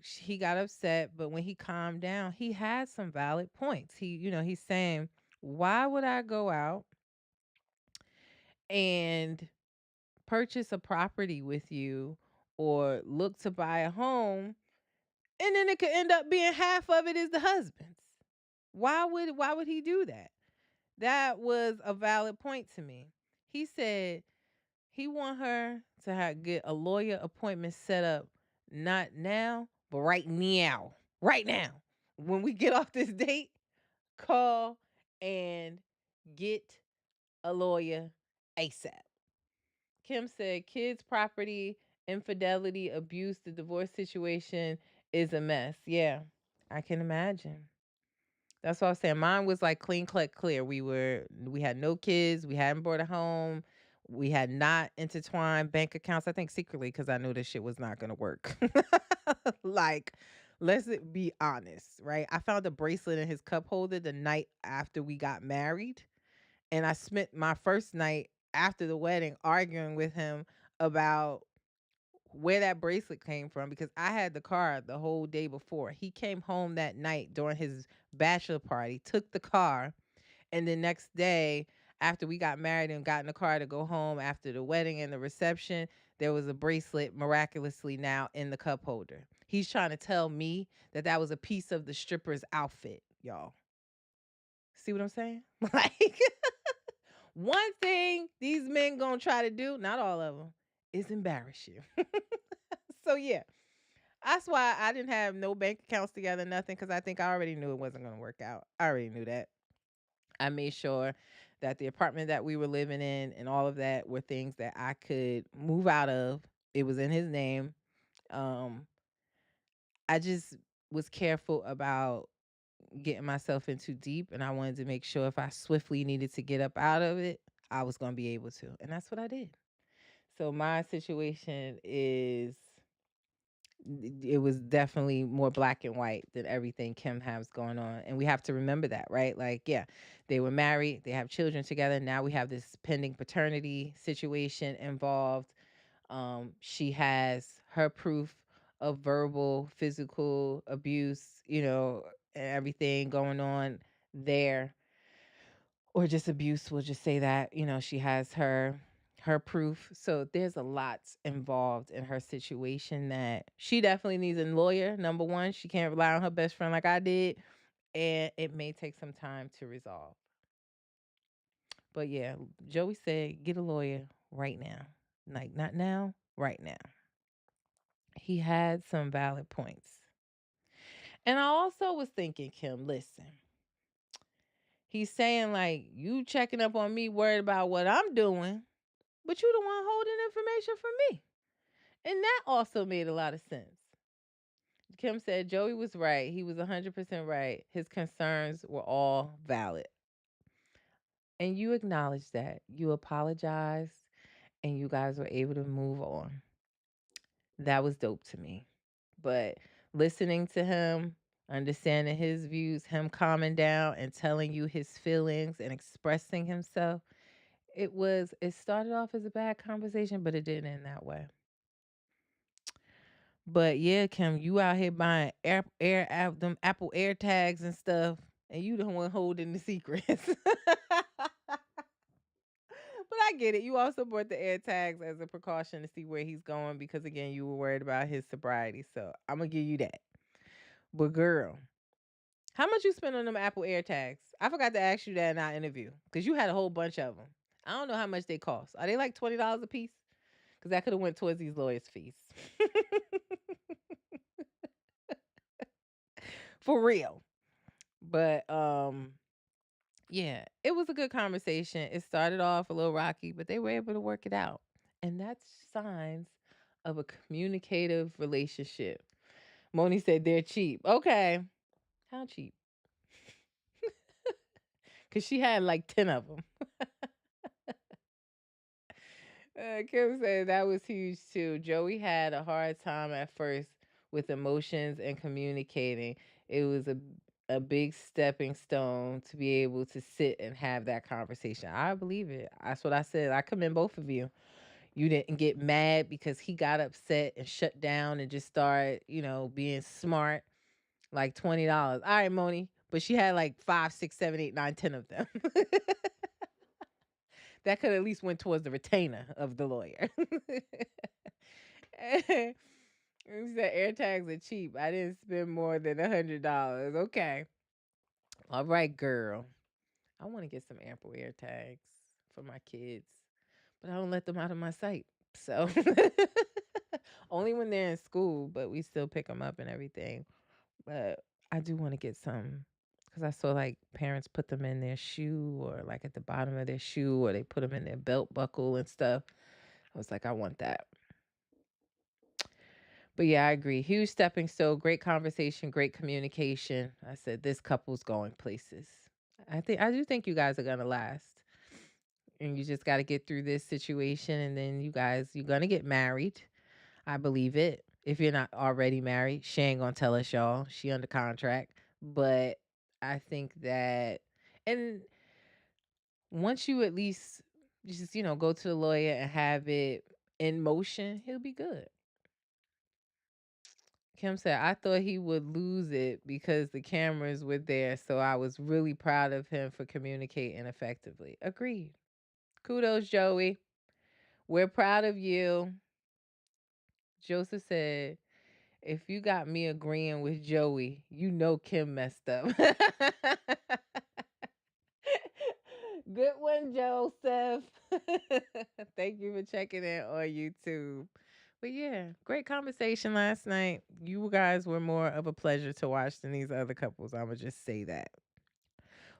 he got upset, but when he calmed down, he had some valid points. He's saying, why would I go out and purchase a property with you or look to buy a home, and then it could end up being half of it is the husband's? Why would he do that? That was a valid point to me. He said he want her to get a lawyer appointment set up, not now, but right now. Right now. When we get off this date, call and get a lawyer ASAP. Kim said kids' property, infidelity, abuse, the divorce situation is a mess. Yeah, I can imagine. That's what I was saying. Mine was like clean, clear. We had no kids. We hadn't bought a home. We had not intertwined bank accounts. I think secretly because I knew this shit was not gonna work. Like, be honest, right? I found a bracelet in his cup holder the night after we got married, and I spent my first night after the wedding arguing with him about where that bracelet came from because I had the car the whole day before. He came home that night during his bachelor party, took the car, and the next day after we got married and got in the car to go home after the wedding and the reception, there was a bracelet miraculously now in the cup holder. He's trying to tell me that that was a piece of the stripper's outfit, y'all. See what I'm saying? Like, one thing these men gonna try to do, not all of them, is embarrass you. So yeah, that's why I didn't have no bank accounts together, nothing, because I think I already knew it wasn't gonna work out. I already knew that. I made sure that the apartment that we were living in and all of that were things that I could move out of. It was in his name. Um, I just was careful about getting myself in too deep, and I wanted to make sure if I swiftly needed to get up out of it, I was going to be able to. And that's what I did. So my situation it was definitely more black and white than everything Kim has going on. And we have to remember that, right? Like, yeah, they were married, they have children together. Now we have this pending paternity situation involved. She has her proof of verbal, physical abuse, and everything going on there, or just abuse. We'll just say that, she has her proof. So there's a lot involved in her situation that she definitely needs a lawyer. Number one, she can't rely on her best friend like I did, and it may take some time to resolve. But yeah, Joey said, get a lawyer right now. Like, not now, right now. He had some valid points. And I also was thinking, Kim, listen, he's saying, like, you checking up on me, worried about what I'm doing, but you the one holding information from me. And that also made a lot of sense. Kim said Joey was right. He was 100% right. His concerns were all valid. And you acknowledged that. You apologized and you guys were able to move on. That was dope to me. But listening to him, understanding his views, him calming down and telling you his feelings and expressing himself, it started off as a bad conversation, but it didn't end that way. But yeah, Kim, you out here buying them Apple Air tags and stuff, and you the one holding the secrets. But I get it. You also bought the air tags as a precaution to see where he's going because again, you were worried about his sobriety. So I'm gonna give you that. But girl, how much you spend on them Apple Air tags? I forgot to ask you that in our interview because you had a whole bunch of them. I don't know how much they cost. Are they like $20 a piece? Because that could have went towards these lawyers' fees. For real. But yeah, it was a good conversation. It started off a little rocky, but they were able to work it out. And that's signs of a communicative relationship. Moni said they're cheap. Okay. How cheap? Because she had like 10 of them. Kim said that was huge too. Joey had a hard time at first with emotions and communicating. It was a big stepping stone to be able to sit and have that conversation. I believe it. That's what I said. I commend both of you. You didn't get mad because he got upset and shut down and just started, being smart. Like $20. All right, Moni. But she had like five, six, seven, eight, nine, 10 of them. That could at least went towards the retainer of the lawyer. He said air tags are cheap. I didn't spend more than $100. Okay. All right, girl. I want to get some ample air tags for my kids, but I don't let them out of my sight. So only when they're in school, but we still pick them up and everything. But I do want to get some because I saw like parents put them in their shoe or like at the bottom of their shoe or they put them in their belt buckle and stuff. I was like, I want that. But yeah, I agree. Huge stepping stone, great conversation, great communication. I said this couple's going places. I do think you guys are gonna last. And you just gotta get through this situation and then you're gonna get married. I believe it. If you're not already married, she ain't gonna tell us y'all. She under contract. But I think that and once you at least just, go to the lawyer and have it in motion, he'll be good. Kim said, I thought he would lose it because the cameras were there. So I was really proud of him for communicating effectively. Agreed. Kudos, Joey. We're proud of you. Joseph said, if you got me agreeing with Joey, you know Kim messed up. Good one, Joseph. Thank you for checking in on YouTube. But yeah, great conversation last night. You guys were more of a pleasure to watch than these other couples. I'm going to just say that.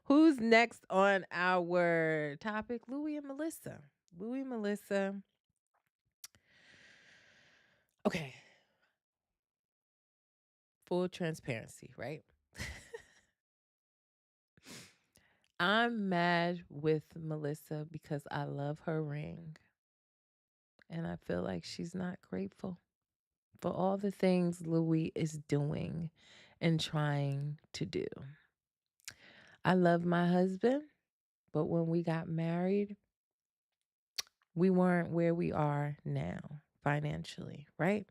Who's next on our topic? Louie and Melissa. Louie and Melissa. Okay. Full transparency, right? I'm mad with Melissa because I love her ring. And I feel like she's not grateful for all the things Louis is doing and trying to do. I love my husband, but when we got married, we weren't where we are now financially, right?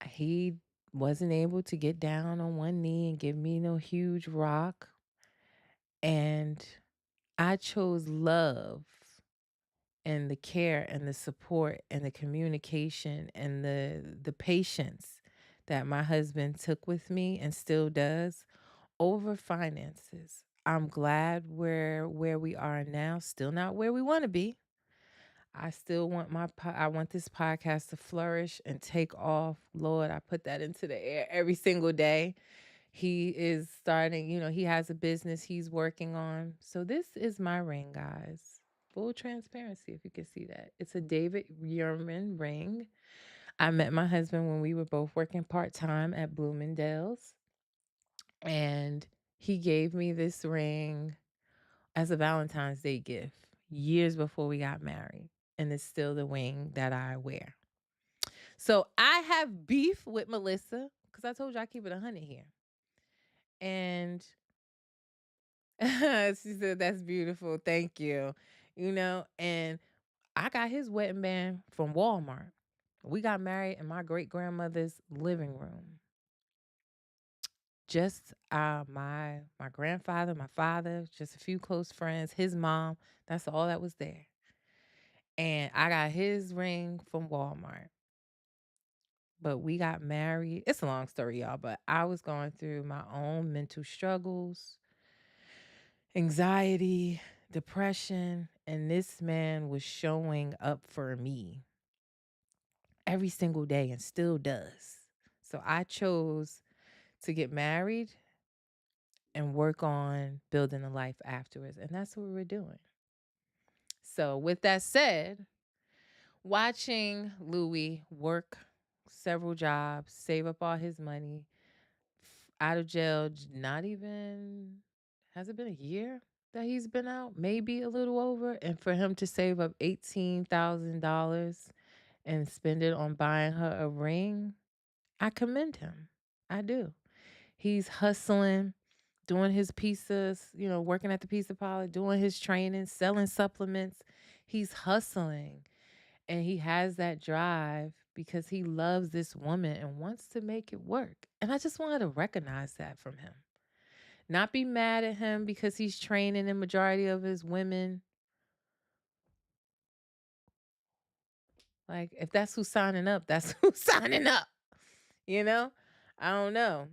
He wasn't able to get down on one knee and give me no huge rock. And I chose love and the care and the support and the communication and the patience that my husband took with me and still does over finances. I'm glad where we are now, still not where we want to be. I still want I want this podcast to flourish and take off. Lord, I put that into the air every single day. He is starting, he has a business he's working on. So this is my ring, guys. Full transparency, if you can see that. It's a David Yurman ring. I met my husband when we were both working part-time at Bloomingdale's, and he gave me this ring as a Valentine's Day gift years before we got married, and it's still the ring that I wear. So I have beef with Melissa because I told you I keep it 100 here. And she said, "That's beautiful. Thank you." And I got his wedding band from Walmart. We got married in my great grandmother's living room. Just my grandfather, my father, just a few close friends, his mom. That's all that was there. And I got his ring from Walmart. But we got married. It's a long story, y'all, but I was going through my own mental struggles, anxiety, depression, and this man was showing up for me every single day and still does. So I chose to get married and work on building a life afterwards. And that's what we're doing. So, with that said, watching Louis work several jobs, save up all his money, out of jail, not even, has it been a year that he's been out? Maybe a little over. And for him to save up $18,000 and spend it on buying her a ring, I commend him. I do. He's hustling, doing his pizzas, working at the pizza parlor, doing his training, selling supplements. He's hustling and he has that drive because he loves this woman and wants to make it work. And I just wanted to recognize that from him. Not be mad at him because he's training the majority of his women. Like, if that's who's signing up, that's who's signing up. You know? I don't know.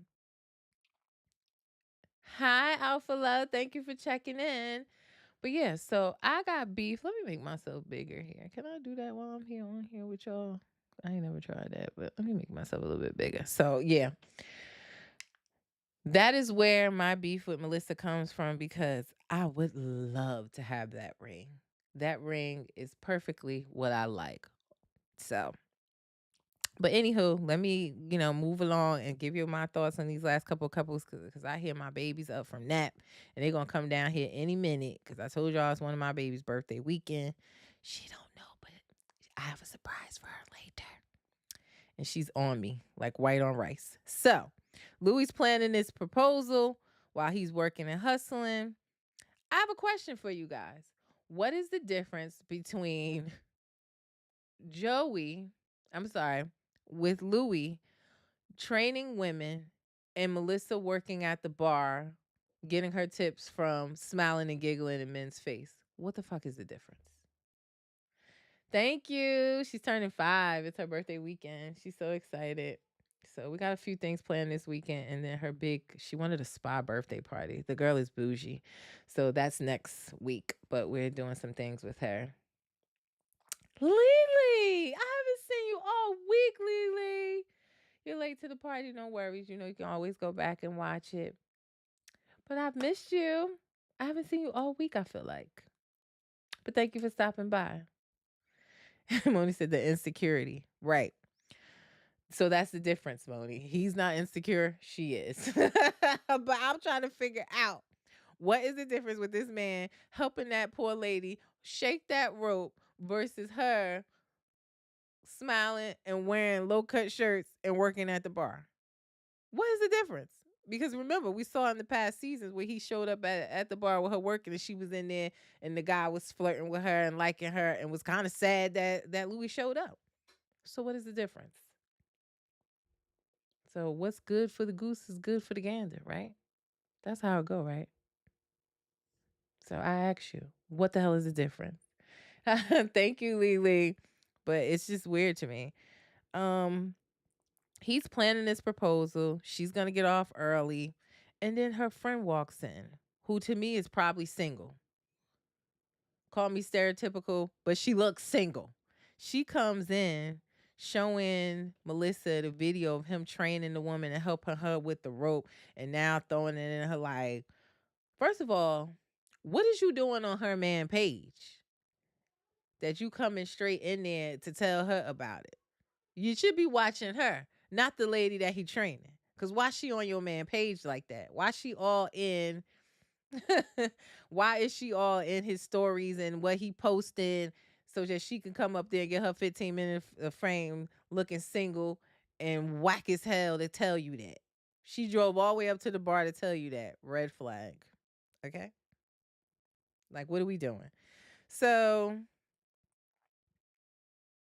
Hi, Alpha Love. Thank you for checking in. But yeah, so I got beef. Let me make myself bigger here. Can I do that while I'm here on here with y'all? I ain't never tried that, but let me make myself a little bit bigger. So yeah, that is where my beef with Melissa comes from because I would love to have that ring. That ring is perfectly what I like. So, but anywho, let me, move along and give you my thoughts on these last couple of couples because I hear my baby's up from nap and they're going to come down here any minute because I told y'all it's one of my baby's birthday weekend. She don't know, but I have a surprise for her later. And she's on me like white on rice. So, Louis planning this proposal while he's working and hustling. I have a question for you guys. What is the difference between Joey, I'm sorry, with Louis training women and Melissa working at the bar, getting her tips from smiling and giggling in men's face? What the fuck is the difference? Thank you. She's turning 5. It's her birthday weekend. She's so excited. So we got a few things planned this weekend, and then she wanted a spa birthday party. The girl is bougie. So that's next week, but we're doing some things with her. Lily, I haven't seen you all week, Lily. You're late to the party, no worries. You can always go back and watch it. But I've missed you. I haven't seen you all week, I feel like. But thank you for stopping by. Moni said the insecurity. Right. So that's the difference, Moni. He's not insecure. She is. But I'm trying to figure out what is the difference with this man helping that poor lady shake that rope versus her smiling and wearing low cut shirts and working at the bar. What is the difference? Because remember, we saw in the past seasons where he showed up at the bar with her working and she was in there and the guy was flirting with her and liking her and was kind of sad that Louis showed up. So what is the difference? So what's good for the goose is good for the gander, right? That's how it go, right? So I ask you, what the hell is the difference? Thank you, Lily. But it's just weird to me. He's planning this proposal. She's gonna get off early. And then her friend walks in, who to me is probably single. Call me stereotypical, but she looks single. She comes in showing Melissa the video of him training the woman and helping her with the rope and now throwing it in her like, first of all, what is you doing on her man page? That you coming straight in there to tell her about it. You should be watching her, not the lady that he training. Cause why she on your man page like that? Why she all in why is she all in his stories and what he posted so that she can come up there and get her 15-minute frame looking single and whack as hell to tell you that? She drove all the way up to the bar to tell you that. Red flag. Okay? Like, what are we doing? So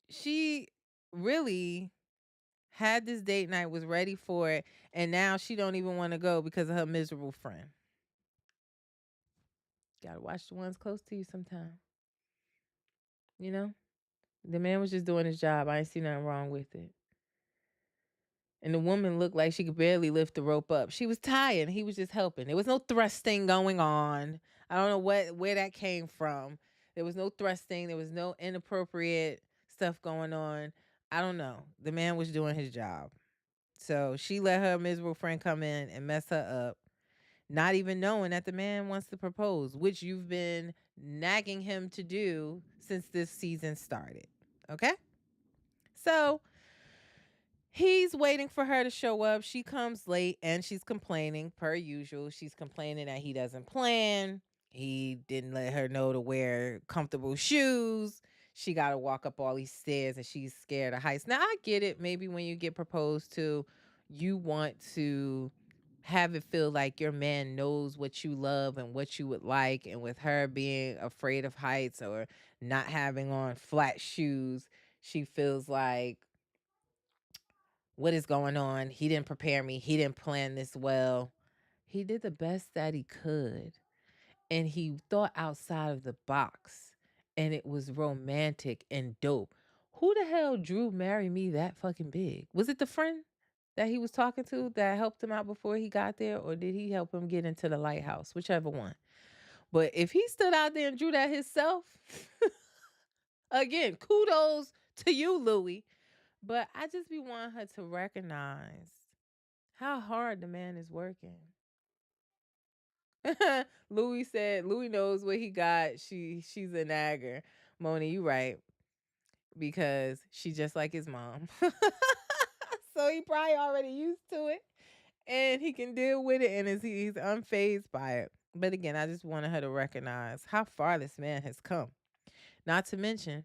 she really had this date night, was ready for it, and now she don't even want to go because of her miserable friend. Gotta watch the ones close to you sometime. You know? The man was just doing his job. I ain't see nothing wrong with it. And the woman looked like she could barely lift the rope up. She was tired. He was just helping. There was no thrusting going on. I don't know where that came from. There was no thrusting. There was no inappropriate stuff going on. I don't know. The man was doing his job. So she let her miserable friend come in and mess her up, not even knowing that the man wants to propose, which you've been nagging him to do since this season started. Okay? So he's waiting for her to show up. She comes late and she's complaining, per usual. She's complaining that he doesn't plan. He didn't let her know to wear comfortable shoes. She got to walk up all these stairs and she's scared of heights. Now, I get it. Maybe when you get proposed to, you want to have it feel like your man knows what you love and what you would like. And with her being afraid of heights or not having on flat shoes, she feels like, what is going on? He didn't prepare me. He didn't plan this well. He did the best that he could. And he thought outside of the box. And it was romantic and dope. Who the hell drew Marry Me that fucking big? Was it the friend that he was talking to that helped him out before he got there? Or did he help him get into the lighthouse? Whichever one. But if he stood out there and drew that himself, again, kudos to you, Louis. But I just be wanting her to recognize how hard the man is working. Louis said Louis knows what he got. She's a nagger. Moni, you right. Because she just like his mom. So he probably already used to it. And he can deal with it and he's unfazed by it. But again, I just wanted her to recognize how far this man has come. Not to mention,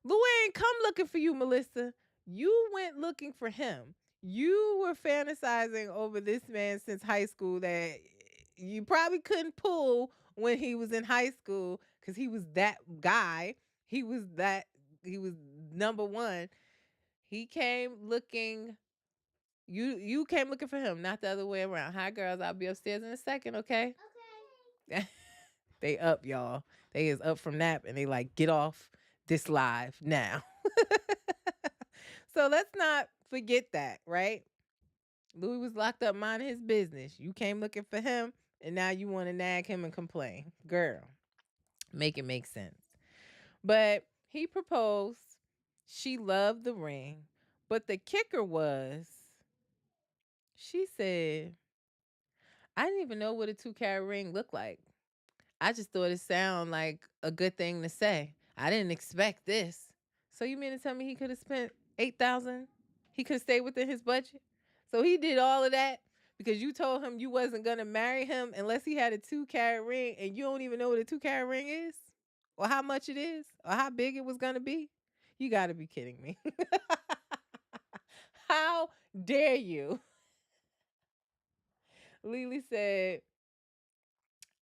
Louis ain't come looking for you, Melissa. You went looking for him. You were fantasizing over this man since high school that you probably couldn't pull when he was in high school because he was that guy. He was number one. He came looking, you came looking for him, not the other way around. Hi girls, I'll be upstairs in a second, okay? Okay. They up, y'all. They is up from nap and they like, get off this live now. So let's not forget that, right? Louis was locked up minding his business. You came looking for him and now you want to nag him and complain. Girl, make it make sense. But he proposed. She loved the ring. But the kicker was, she said, I didn't even know what a 2-carat ring looked like. I just thought it sounded like a good thing to say. I didn't expect this. So you mean to tell me he could have spent 8,000? He could have stayed within his budget? So he did all of that because you told him you wasn't gonna marry him unless he had a 2-carat ring, and you don't even know what a 2-carat ring is, or how much it is, or how big it was gonna be. You got to be kidding me. How dare you? Lily said,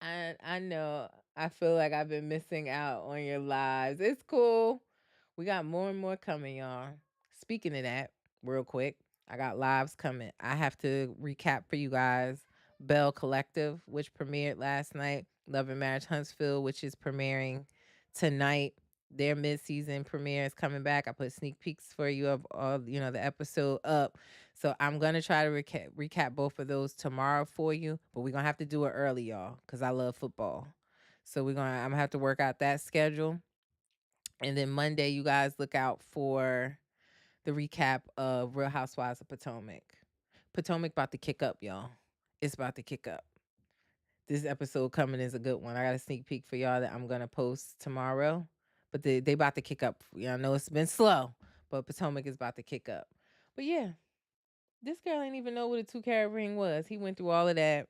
I know. I feel like I've been missing out on your lives. It's cool. We got more and more coming, y'all. Speaking of that, real quick, I got lives coming. I have to recap for you guys. Bell Collective, which premiered last night. Love and Marriage Huntsville, which is premiering tonight. Their mid-season premiere is coming back. I put sneak peeks for you of all, the episode up. So I'm gonna try to recap both of those tomorrow for you, but we're gonna have to do it early, y'all, because I love football. So I'm gonna have to work out that schedule. And then Monday, you guys look out for the recap of Real Housewives of Potomac. Potomac about to kick up, y'all. It's about to kick up. This episode coming is a good one. I got a sneak peek for y'all that I'm gonna post tomorrow. But they about to kick up. Y'all know it's been slow, but Potomac is about to kick up. But yeah, this girl ain't even know what a 2 carat ring was. He went through all of that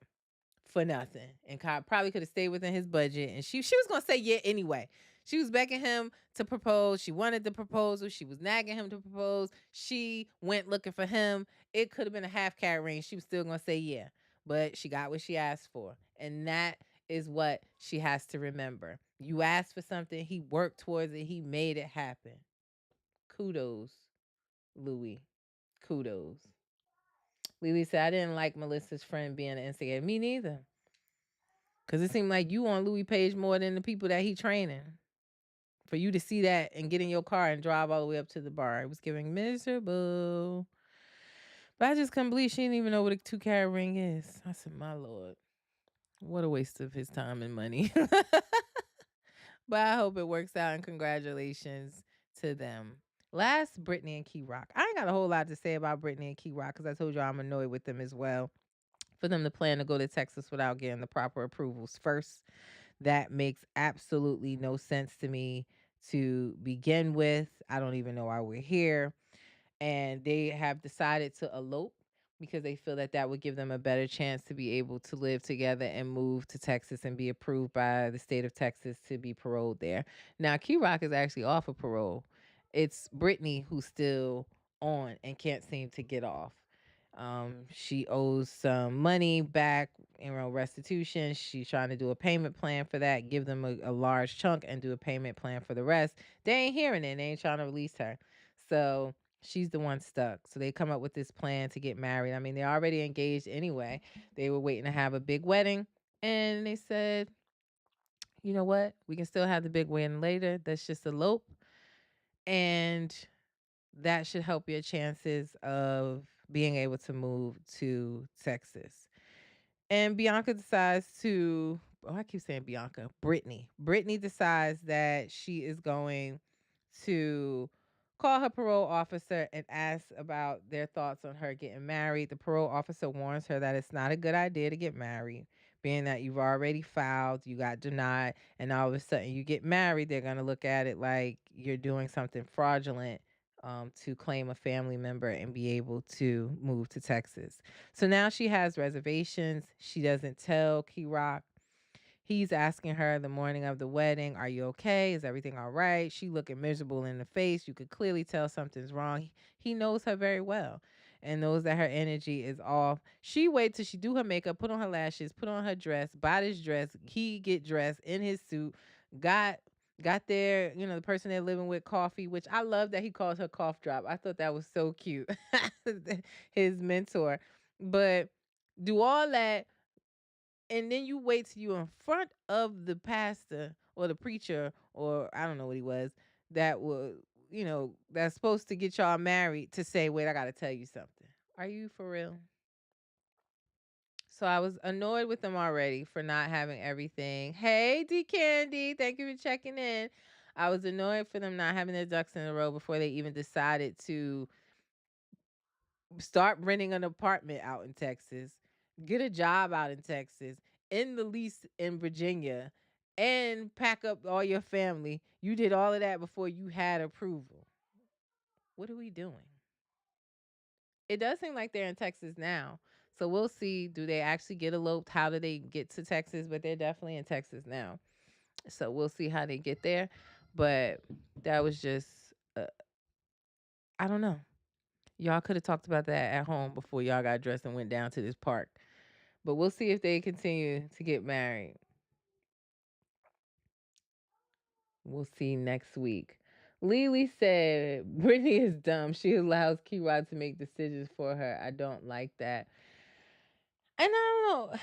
for nothing, and probably could have stayed within his budget. And she was gonna say yeah anyway. She was begging him to propose. She wanted the proposal. She was nagging him to propose. She went looking for him. It could have been a 1/2 carat ring. She was still gonna say yeah, but she got what she asked for, and that is what she has to remember. You asked for something. He worked towards it. He made it happen. Kudos, Louis. Kudos. Lily said, I didn't like Melissa's friend being an instigator. Me neither. Because it seemed like you on Louis page more than the people that he training. For you to see that and get in your car and drive all the way up to the bar. It was giving miserable. But I just couldn't believe she didn't even know what a 2 carat ring is. I said, my Lord. What a waste of his time and money. But I hope it works out, and congratulations to them. Last, Brittany and Key Rock. I ain't got a whole lot to say about Brittany and Key Rock because I told you I'm annoyed with them as well. For them to plan to go to Texas without getting the proper approvals first, that makes absolutely no sense to me to begin with. I don't even know why we're here. And they have decided to elope because they feel that that would give them a better chance to be able to live together and move to Texas and be approved by the state of Texas to be paroled there. Now, Key Rock is actually off of parole. It's Brittany who's still on and can't seem to get off. She owes some money back, restitution. She's trying to do a payment plan for that, give them a large chunk and do a payment plan for the rest. They ain't hearing it. They ain't trying to release her. So she's the one stuck. So they come up with this plan to get married. I mean, they're already engaged anyway. They were waiting to have a big wedding. And they said, you know what? We can still have the big wedding later. Let's just elope. And that should help your chances of being able to move to Texas. And Bianca decides to, oh, I keep saying Bianca, Brittany. Brittany decides that she is going to call her parole officer and ask about their thoughts on her getting married. The parole officer warns her that it's not a good idea to get married, being that you've already filed, you got denied, and all of a sudden you get married. They're going to look at it like you're doing something fraudulent to claim a family member and be able to move to Texas. So now she has reservations. She doesn't tell Key Rock. He's asking her the morning of the wedding, are you okay? Is everything all right? She looking miserable in the face. You could clearly tell something's wrong. He knows her very well and knows that her energy is off. She waits till she do her makeup, put on her lashes, put on her dress, buy this dress. He get dressed in his suit, got their, the person they're living with coffee, which I love that he calls her cough drop. I thought that was so cute. His mentor. But do all that, and then you wait till you in front of the pastor or the preacher, or I don't know what he was, that will, that's supposed to get y'all married, to say, wait, I gotta tell you something. Are you for real? So I was annoyed with them already for not having everything. Hey, D Candy, thank you for checking in. I was annoyed for them not having their ducks in a row before they even decided to start renting an apartment out in Texas, get a job out in Texas, end the lease in Virginia, and pack up all your family. You did all of that before you had approval. What are we doing? It does seem like they're in Texas now. So we'll see. Do they actually get eloped? How do they get to Texas? But they're definitely in Texas now. So we'll see how they get there. But that was just, I don't know. Y'all could have talked about that at home before y'all got dressed and went down to this park. But we'll see if they continue to get married. We'll see next week. Lily said, Brittany is dumb. She allows Key Rod to make decisions for her. I don't like that. And I don't know.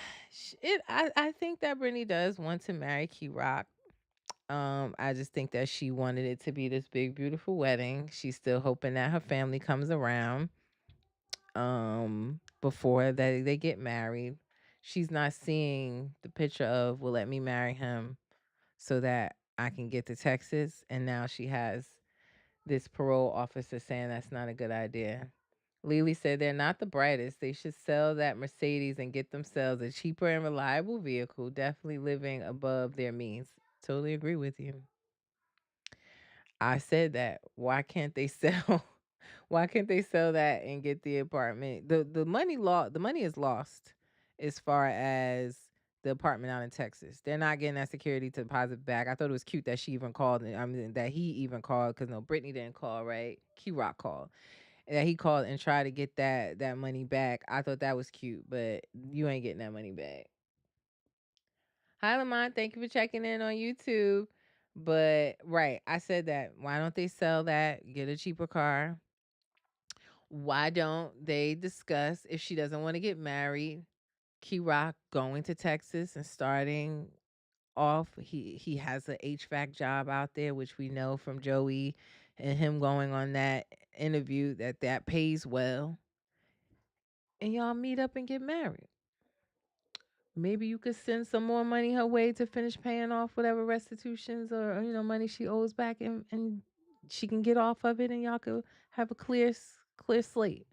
I think that Brittany does want to marry Key Rock. I just think that she wanted it to be this big, beautiful wedding. She's still hoping that her family comes around before they get married. She's not seeing the picture of, well, let me marry him so that I can get to Texas. And now she has this parole officer saying that's not a good idea. Lily said they're not the brightest. They should sell that Mercedes and get themselves a cheaper and reliable vehicle, definitely living above their means. Totally agree with you. I said that. Why can't they sell Why can't they sell that and get the apartment? The money is lost as far as the apartment out in Texas. They're not getting that security deposit back. I thought it was cute that she even called. I mean, that he even called because no, Brittany didn't call, right? Key Rock called. That he called and tried to get that money back. I thought that was cute, but you ain't getting that money back. Hi, Lamont. Thank you for checking in on YouTube. But right, I said that. Why don't they sell that? Get a cheaper car. Why don't they discuss if she doesn't want to get married? Key Rock going to Texas and starting off. He has a HVAC job out there, which we know from Joey and him going on that interview that pays well. And y'all meet up and get married. Maybe you could send some more money her way to finish paying off whatever restitutions or money she owes back, and she can get off of it, and y'all could have a clear slate.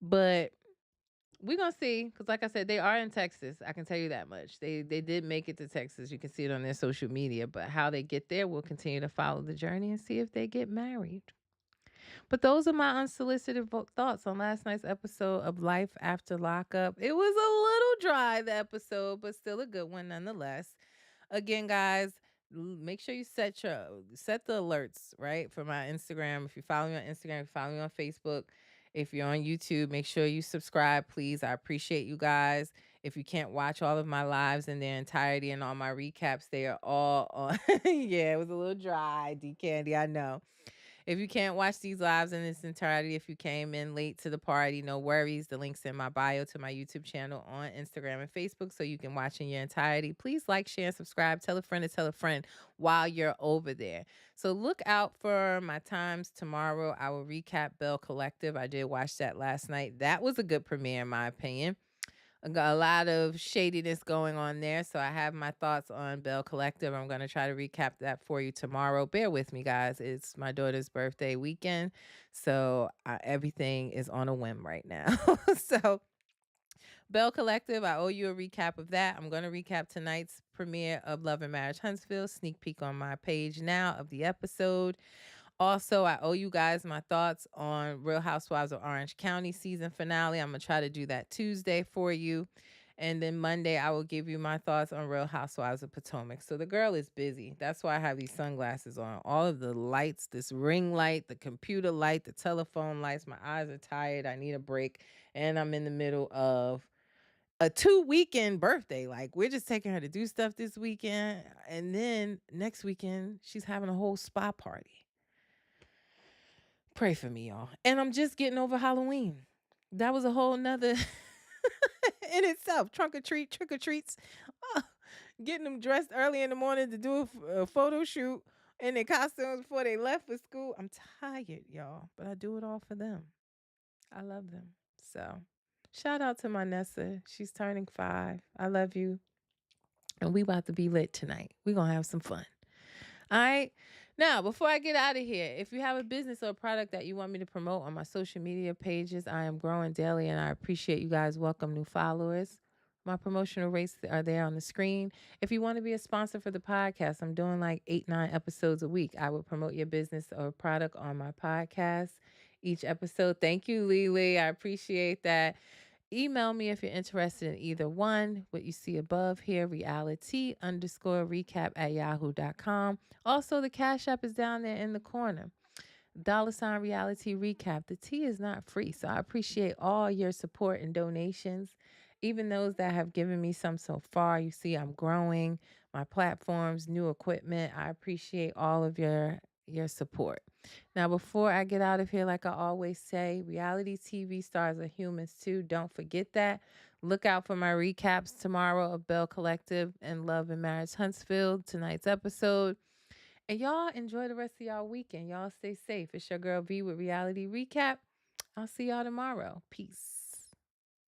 But we're gonna see, because like I said, they are in Texas. I can tell you that much. They did make it to Texas. You can see it on their social media. But how they get there, we'll continue to follow the journey and see if they get married. But those are my unsolicited thoughts on last night's episode of Life After Lockup. It was a little dry, the episode, but still a good one nonetheless. Again, guys, make sure you set the alerts, right, for my Instagram. If you follow me on Instagram, if you follow me on Facebook, if you're on YouTube, make sure you subscribe, please. I appreciate you guys. If you can't watch all of my lives in their entirety and all my recaps, they are all on. Yeah, it was a little dry, D Candy, I know. If you can't watch these lives in its entirety, if you came in late to the party, no worries. The link's in my bio to my YouTube channel on Instagram and Facebook so you can watch in your entirety. Please like, share, and subscribe. Tell a friend to tell a friend while you're over there. So look out for my times tomorrow. I will recap Bell Collective. I did watch that last night. That was a good premiere, in my opinion. I got a lot of shadiness going on there. So I have my thoughts on Bell Collective. I'm going to try to recap that for you tomorrow. Bear with me, guys. It's my daughter's birthday weekend. So everything is on a whim right now. So Bell Collective, I owe you a recap of that. I'm going to recap tonight's premiere of Love and Marriage Huntsville. Sneak peek on my page now of the episode. Also, I owe you guys my thoughts on Real Housewives of Orange County season finale. I'm going to try to do that Tuesday for you. And then Monday, I will give you my thoughts on Real Housewives of Potomac. So the girl is busy. That's why I have these sunglasses on. All of the lights, this ring light, the computer light, the telephone lights. My eyes are tired. I need a break. And I'm in the middle of a 2-weekend birthday. Like, we're just taking her to do stuff this weekend. And then next weekend, she's having a whole spa party. Pray for me, y'all. And I'm just getting over Halloween. That was a whole nother in itself. Trick or treats. Oh, getting them dressed early in the morning to do a photo shoot in their costumes before they left for school. I'm tired, y'all, but I do it all for them. I love them. So shout out to my Nessa. She's turning 5. I love you. And we about to be lit tonight. We're going to have some fun. All right. Now, before I get out of here, if you have a business or a product that you want me to promote on my social media pages, I am growing daily and I appreciate you guys. Welcome new followers. My promotional rates are there on the screen. If you want to be a sponsor for the podcast, I'm doing like 8-9 episodes a week. I will promote your business or product on my podcast each episode. Thank you, Lily. I appreciate that. Email me if you're interested in either one. What you see above here, reality_recap@yahoo.com. Also, the Cash App is down there in the corner. $ reality recap. The tea is not free. So I appreciate all your support and donations, even those that have given me some so far. You see, I'm growing my platforms, new equipment. I appreciate all of your support. Now, before I get out of here, like I always say, reality TV stars are humans too. Don't forget that. Look out for my recaps tomorrow of Bell Collective and Love and Marriage Huntsville, tonight's episode. And y'all enjoy the rest of y'all weekend. Y'all stay safe. It's your girl V with Reality Recap. I'll see y'all tomorrow. Peace.